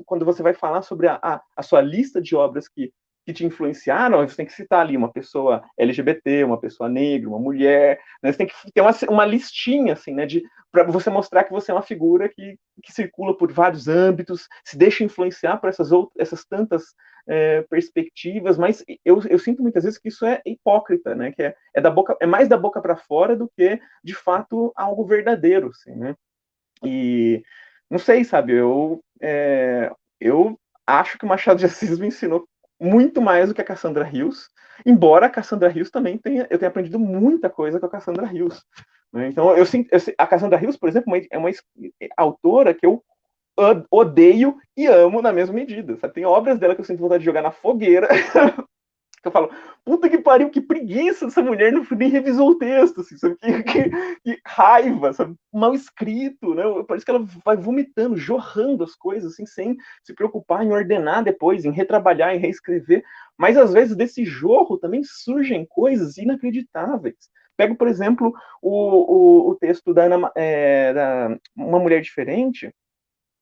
quando você vai falar sobre a sua lista de obras que te influenciaram, você tem que citar ali uma pessoa LGBT, uma pessoa negra, uma mulher, né? Você tem que ter uma listinha, assim, né, para você mostrar que você é uma figura que circula por vários âmbitos, se deixa influenciar por essas tantas perspectivas, mas eu sinto muitas vezes que isso é hipócrita, né, que é mais da boca para fora do que, de fato, algo verdadeiro, assim, né, e não sei, sabe, eu acho que o Machado de Assis me ensinou muito mais do que a Cassandra Hills, embora a Cassandra Hills também eu tenha aprendido muita coisa com a Cassandra Hills. Né? Então, a Cassandra Hills, por exemplo, é uma autora que eu odeio e amo na mesma medida. Sabe? Tem obras dela que eu sinto vontade de jogar na fogueira, que eu falo, puta que pariu, que preguiça dessa mulher, não nem revisou o texto, assim, sabe? Que raiva, sabe? Mal escrito, né? Parece que ela vai vomitando, jorrando as coisas, assim, sem se preocupar em ordenar depois, em retrabalhar, em reescrever. Mas, às vezes, desse jorro também surgem coisas inacreditáveis. Pego, por exemplo, o texto da Uma Mulher Diferente,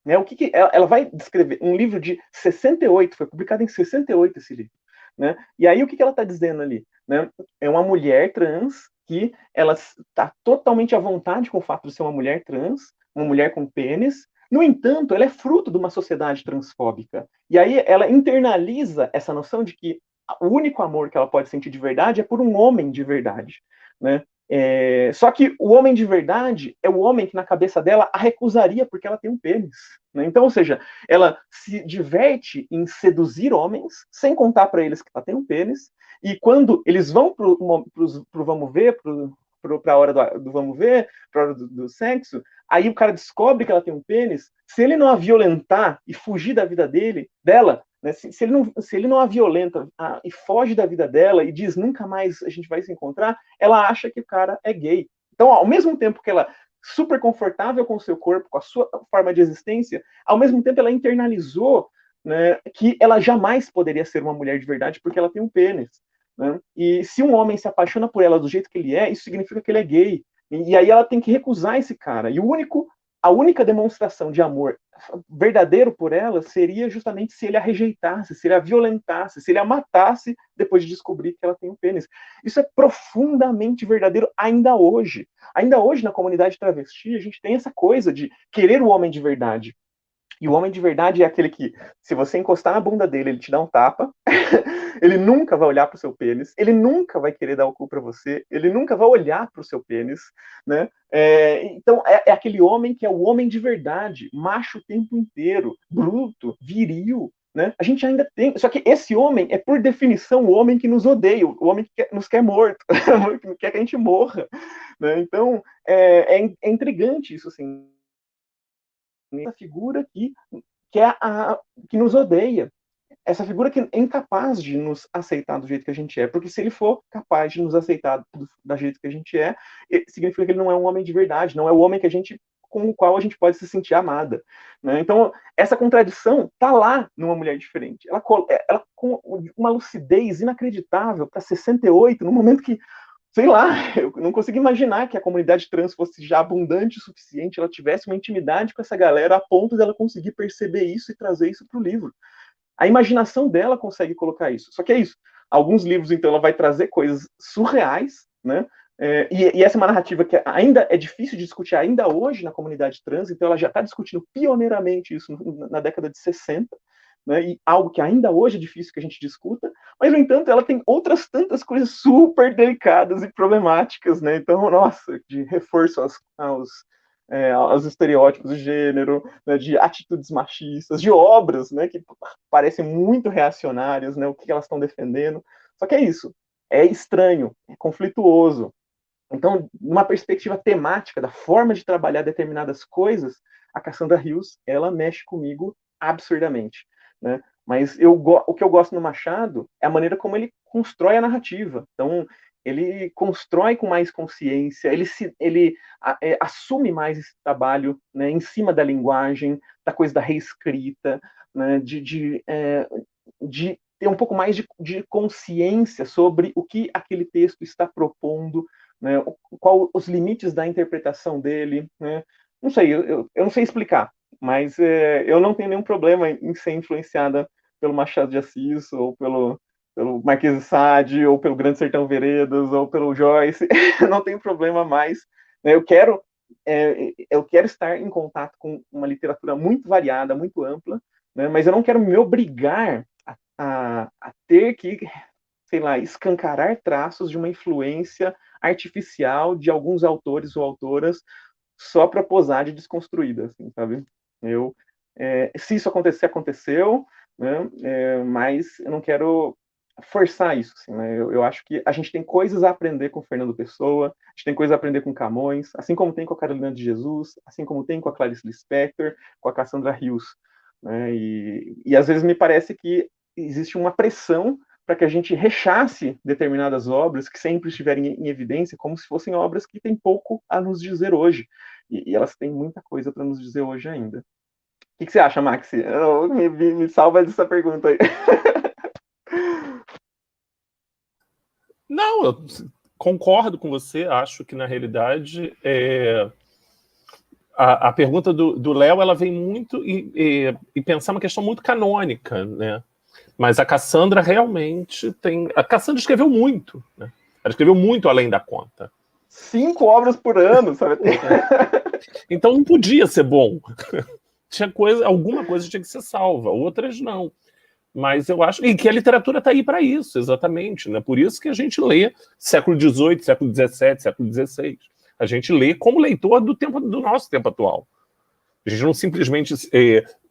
né? Ela vai descrever um livro de 68, foi publicado em 68 esse livro. Né? E aí o que ela está dizendo ali? Né? É uma mulher trans que ela está totalmente à vontade com o fato de ser uma mulher trans, uma mulher com pênis. No entanto, ela é fruto de uma sociedade transfóbica. E aí ela internaliza essa noção de que o único amor que ela pode sentir de verdade é por um homem de verdade. Né? Só que o homem de verdade é o homem que na cabeça dela a recusaria porque ela tem um pênis. Né? Então, ou seja, ela se diverte em seduzir homens sem contar para eles que ela tem um pênis, e quando eles vão pro vamos ver, para a hora do vamos ver, para a hora do sexo, aí o cara descobre que ela tem um pênis, se ele não a violentar e fugir da vida dela, né, se ele não a violenta e foge da vida dela e diz nunca mais a gente vai se encontrar, ela acha que o cara é gay. Então, ao mesmo tempo que ela super confortável com o seu corpo, com a sua forma de existência, ao mesmo tempo ela internalizou, né, que ela jamais poderia ser uma mulher de verdade porque ela tem um pênis. Né? E se um homem se apaixona por ela do jeito que ele é, isso significa que ele é gay. E aí ela tem que recusar esse cara. E a única demonstração de amor verdadeiro por ela seria justamente se ele a rejeitasse, se ele a violentasse, se ele a matasse depois de descobrir que ela tem um pênis. Isso é profundamente verdadeiro ainda hoje. Ainda hoje, na comunidade travesti, a gente tem essa coisa de querer o homem de verdade. E o homem de verdade é aquele que, se você encostar na bunda dele, ele te dá um tapa, ele nunca vai olhar para o seu pênis, ele nunca vai querer dar o cu para você, ele nunca vai olhar para o seu pênis, né? Então, é aquele homem que é o homem de verdade, macho o tempo inteiro, bruto, viril, né? A gente ainda tem. Só que esse homem é, por definição, o homem que nos odeia, o homem que nos quer morto, que quer que a gente morra. Né? Então, é intrigante isso, assim. Essa figura que nos odeia, essa figura que é incapaz de nos aceitar do jeito que a gente é, porque se ele for capaz de nos aceitar do jeito que a gente é, significa que ele não é um homem de verdade, não é o homem com o qual a gente pode se sentir amada. Né? Então, essa contradição está lá numa mulher diferente. Ela com uma lucidez inacreditável para 68, no momento que, sei lá, eu não consigo imaginar que a comunidade trans fosse já abundante o suficiente, ela tivesse uma intimidade com essa galera a ponto dela conseguir perceber isso e trazer isso para o livro. A imaginação dela consegue colocar isso. Só que é isso. Alguns livros, então, ela vai trazer coisas surreais, né? E essa é uma narrativa que ainda é difícil de discutir ainda hoje na comunidade trans, então ela já está discutindo pioneiramente isso na década de 60, né, e algo que ainda hoje é difícil que a gente discuta, mas, no entanto, ela tem outras tantas coisas super delicadas e problemáticas, né, então, nossa, de reforço aos estereótipos de gênero, né, de atitudes machistas, de obras, né, que parecem muito reacionárias, né, o que elas estão defendendo, só que é isso, é estranho, é conflituoso. Então, numa perspectiva temática, da forma de trabalhar determinadas coisas, a Cassandra Hills, ela mexe comigo absurdamente. Né? Mas o que eu gosto no Machado é a maneira como ele constrói a narrativa. Então, ele constrói com mais consciência, ele assume mais esse trabalho, né, em cima da linguagem, da coisa da reescrita, né, de ter um pouco mais de consciência sobre o que aquele texto está propondo, né, qual os limites da interpretação dele. Né? Não sei, eu não sei explicar, mas eu não tenho nenhum problema em ser influenciada pelo Machado de Assis, ou pelo Marquês de Sade, ou pelo Grande Sertão Veredas, ou pelo Joyce. Não tenho problema mais. Né? Eu quero estar em contato com uma literatura muito variada, muito ampla, né? Mas eu não quero me obrigar a ter que, sei lá, escancarar traços de uma influência artificial de alguns autores ou autoras só para posar de desconstruída, assim, sabe? Se isso acontecer, aconteceu. né? Mas eu não quero forçar isso, assim, né? Eu acho que a gente tem coisas a aprender com o Fernando Pessoa, a gente tem coisas a aprender com Camões, assim como tem com a Carolina de Jesus, assim como tem com a Clarice Lispector, com a Cassandra Rios, né? E às vezes me parece que existe uma pressão para que a gente rechace determinadas obras que sempre estiverem em evidência, como se fossem obras que têm pouco a nos dizer hoje. E elas têm muita coisa para nos dizer hoje ainda. O que você acha, Maxi? Me salva dessa pergunta aí. Não, eu concordo com você. Acho que, na realidade, a pergunta do Léo, ela vem muito e pensar uma questão muito canônica, né? Mas a Cassandra realmente tem... A Cassandra escreveu muito, né? Ela escreveu muito além da conta. 5 obras por ano, sabe? Então não podia ser bom. Alguma coisa tinha que ser salva, outras não. Mas eu acho que a literatura está aí para isso, exatamente, né? Por isso que a gente lê século XVIII, século XVII, século XVI. A gente lê como leitor do nosso tempo atual. A gente não simplesmente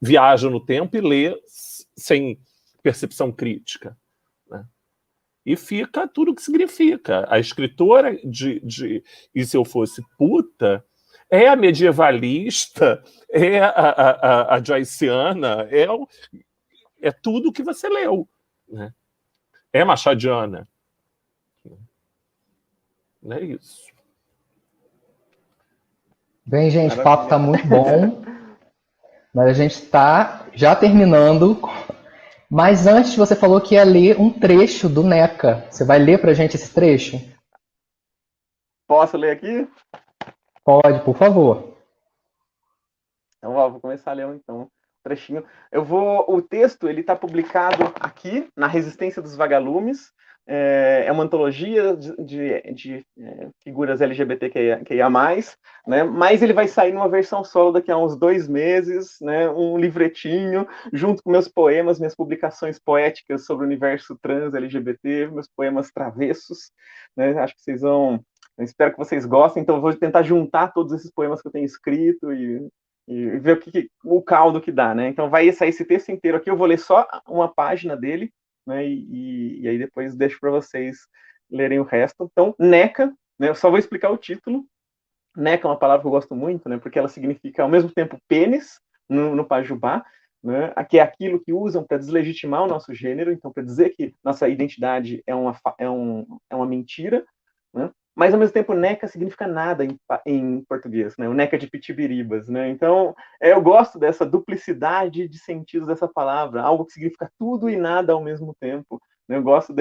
viaja no tempo e lê sem percepção crítica, né? E fica tudo o que significa. A escritora de E Se Eu Fosse Puta é a medievalista, é a joyciana, é tudo que você leu, né? É machadiana. É isso. Bem, gente, o papo está muito bom, mas a gente está já terminando. Mas antes você falou que ia ler um trecho do NECA. Você vai ler para a gente esse trecho? Posso ler aqui? Pode, por favor. Então, vou começar a ler então um trechinho. O texto ele está publicado aqui na Resistência dos Vagalumes. É uma antologia de figuras LGBTQIA+, né? Mas ele vai sair numa versão solo daqui a uns 2 meses, né? Um livretinho, junto com meus poemas, minhas publicações poéticas sobre o universo trans LGBT, meus poemas travessos, né? Acho que vocês vão... Eu espero que vocês gostem, então eu vou tentar juntar todos esses poemas que eu tenho escrito e ver o caldo que dá, né? Então vai sair esse texto inteiro aqui, eu vou ler só uma página dele, né? E aí depois deixo para vocês lerem o resto. Então, NECA, né? Eu só vou explicar o título. NECA é uma palavra que eu gosto muito, né? Porque ela significa ao mesmo tempo pênis no Pajubá, né? Que é aquilo que usam para deslegitimar o nosso gênero, então para dizer que nossa identidade é uma mentira, né? Mas ao mesmo tempo NECA significa nada em português, né? O NECA de Pitibiribas, né? Então eu gosto dessa duplicidade de sentidos dessa palavra, algo que significa tudo e nada ao mesmo tempo, né? Eu gosto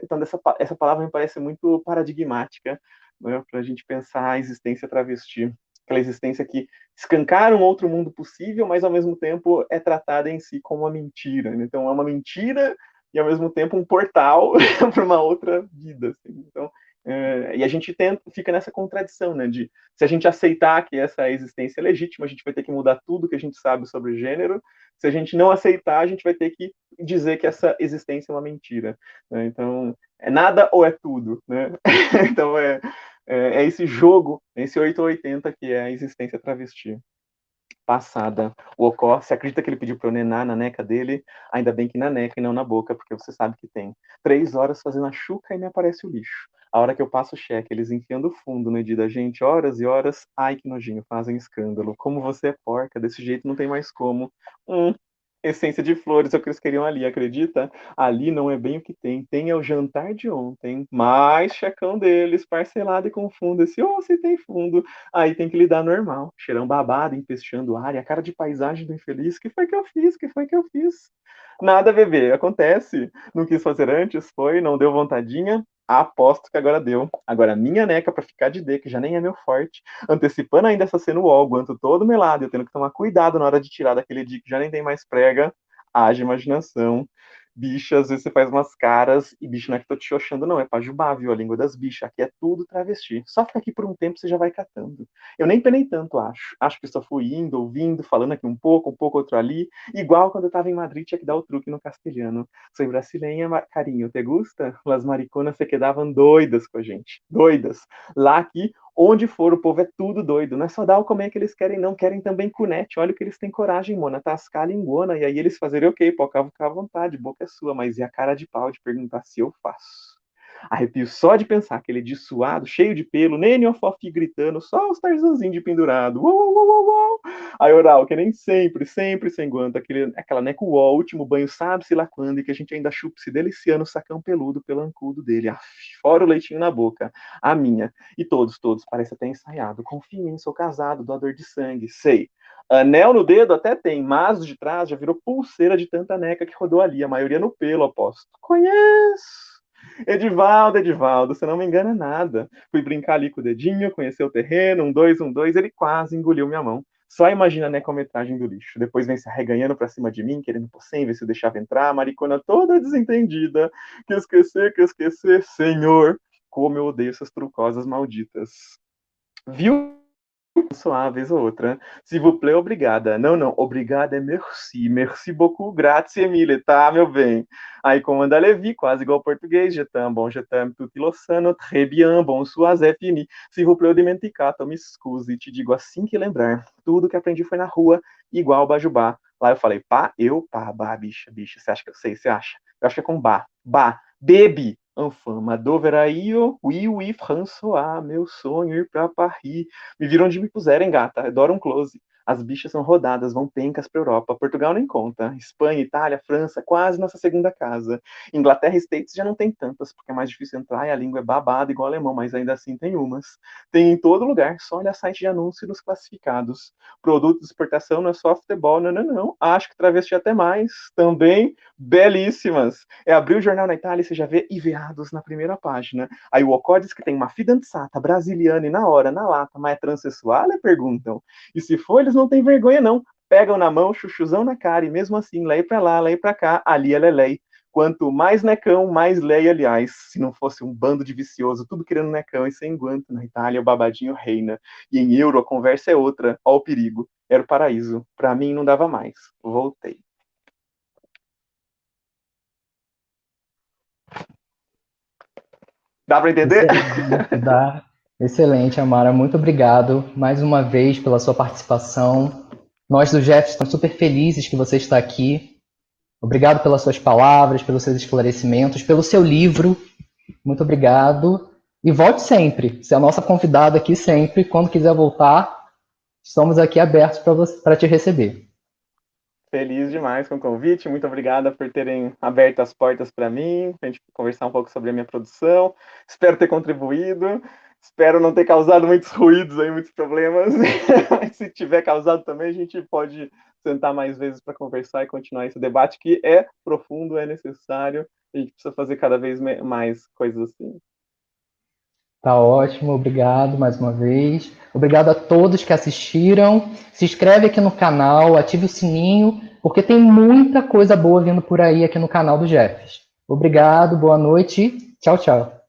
então essa palavra me parece muito paradigmática, né? Para a gente pensar a existência travesti, aquela existência que escancara um outro mundo possível, mas ao mesmo tempo é tratada em si como uma mentira, né? Então é uma mentira e ao mesmo tempo um portal para uma outra vida, assim. Então e a gente fica nessa contradição, né? De se a gente aceitar que essa existência é legítima, a gente vai ter que mudar tudo que a gente sabe sobre o gênero. Se a gente não aceitar, a gente vai ter que dizer que essa existência é uma mentira, né? Então, é nada ou é tudo, né? Então, é esse jogo, esse 880 que é a existência travesti. Passada. O Ocó, você acredita que ele pediu para eu nenar na neca dele? Ainda bem que na neca e não na boca, porque você sabe que tem 3 horas fazendo a chuca e me aparece o lixo. A hora que eu passo o cheque, eles enfiando fundo no dia da gente, horas e horas, ai que nojinho, fazem escândalo. Como você é porca, desse jeito não tem mais como. Essência de flores é o que eles queriam ali, acredita? Ali não é bem o que tem. Tem é o jantar de ontem, mais checão deles, parcelado e com fundo. Se tem fundo, aí tem que lidar normal. Cheirão babado, empesteando área, a cara de paisagem do infeliz. Que foi que eu fiz? Que foi que eu fiz? Nada, bebê. Acontece. Não quis fazer antes, foi, não deu vontadinha. Aposto que agora deu. Agora minha neca pra ficar de D, que já nem é meu forte. Antecipando ainda essa cena UOL, aguento todo melado, eu tendo que tomar cuidado na hora de tirar daquele dia que já nem tem mais prega. Haja imaginação. Bicha, às vezes você faz umas caras e bicho não é que tô te xoxando, não. É Pajubá, viu? A língua das bichas. Aqui é tudo travesti. Só fica aqui por um tempo você já vai catando. Eu nem penei tanto, acho. Acho que só fui indo, ouvindo, falando aqui um pouco outro ali. Igual quando eu tava em Madrid, tinha que dar o truque no castelhano. Soy brasileña, carinho, te gusta? Las mariconas se quedavam doidas com a gente. Doidas. Lá aqui, Onde for, o povo é tudo doido. Não é só dar o comer que eles querem, não. Querem também cunete. Olha o que eles têm coragem, mona. Tascar a linguona. E aí eles fazerem, ok, pode ficar à vontade, boca é sua. Mas e a cara de pau de perguntar se eu faço? Arrepio só de pensar, aquele de suado, cheio de pelo, nem o fofi gritando, só os tarzanzinhos de pendurado. Uou, uou, uou, uou. Aí oral, que nem sempre sem guanto, aquela neco uó, último banho sabe-se lá quando, e que a gente ainda chupa se deliciando o sacão peludo, pelancudo dele. Fora o leitinho na boca. A minha. E todos, parece até ensaiado. Confia em mim, sou casado, doador de sangue, sei. Anel no dedo até tem, mas de trás já virou pulseira de tanta neca que rodou ali, a maioria no pelo, aposto. Conheço! Edivaldo, você não me engana nada. Fui brincar ali com o dedinho, conhecer o terreno, 1, 2, 1, 2, ele quase engoliu minha mão. Só imagina a necometragem do lixo. Depois vem se arreganhando pra cima de mim, querendo por 100, ver se eu deixava entrar, a maricona toda desentendida. Que esquecer, senhor. Como eu odeio essas trucosas malditas. Viu? Só vez ou outra. S'il vous plaît, obrigada. Não, obrigada é merci. Merci beaucoup, grazie mille, tá, meu bem? Aí comanda Levi, quase igual ao português. Je t'aime, tutti lo sanno, très bien, bonsoir, é fini. S'il vous plaît, eu dimenticato, me excuse. Te digo assim que lembrar. Tudo que aprendi foi na rua, igual Bajubá. Lá eu falei, pá, bicha. Você acha que eu sei? Você acha? Eu acho que é com bá. Bebe. Enfant, Madoveraio, oui, François, meu sonho ir pra Paris. Me viram onde me puserem, gata, adoro um close. As bichas são rodadas, vão pencas pra Europa. Portugal nem conta. Espanha, Itália, França, quase nossa segunda casa. Inglaterra e States já não tem tantas, porque é mais difícil entrar e a língua é babada igual alemão, mas ainda assim tem umas. Tem em todo lugar, só olha site de anúncio dos classificados. Produto de exportação não é só futebol, não. Acho que travesti até mais. Também belíssimas. É abrir o jornal na Itália e você já vê IVAdos na primeira página. Aí o Ocó diz que tem uma fidanzata brasiliana e na hora, na lata, mas é transexual? Perguntam. E se for, eles não têm vergonha, não. Pegam na mão, chuchuzão na cara, e mesmo assim, lei pra lá, lei pra cá, ali é lei. Quanto mais necão, mais lei, aliás. Se não fosse um bando de vicioso, tudo querendo necão e sem guanto, na Itália o babadinho reina. E em euro a conversa é outra. Ó o perigo. Era o paraíso. Pra mim não dava mais. Voltei. Dá para entender? Dá. Excelente, Amara. Muito obrigado mais uma vez pela sua participação. Nós do Jeff estamos super felizes que você está aqui. Obrigado pelas suas palavras, pelos seus esclarecimentos, pelo seu livro. Muito obrigado. E volte sempre. Você é a nossa convidada aqui sempre. Quando quiser voltar, estamos aqui abertos para te receber. Feliz demais com o convite, muito obrigada por terem aberto as portas para mim, para a gente conversar um pouco sobre a minha produção. Espero ter contribuído, espero não ter causado muitos ruídos aí, muitos problemas. Mas se tiver causado também, a gente pode sentar mais vezes para conversar e continuar esse debate que é profundo, é necessário. A gente precisa fazer cada vez mais coisas assim. Tá ótimo, obrigado mais uma vez. Obrigado a todos que assistiram. Se inscreve aqui no canal, ative o sininho, porque tem muita coisa boa vindo por aí aqui no canal do Jeffs. Obrigado, boa noite. Tchau, tchau.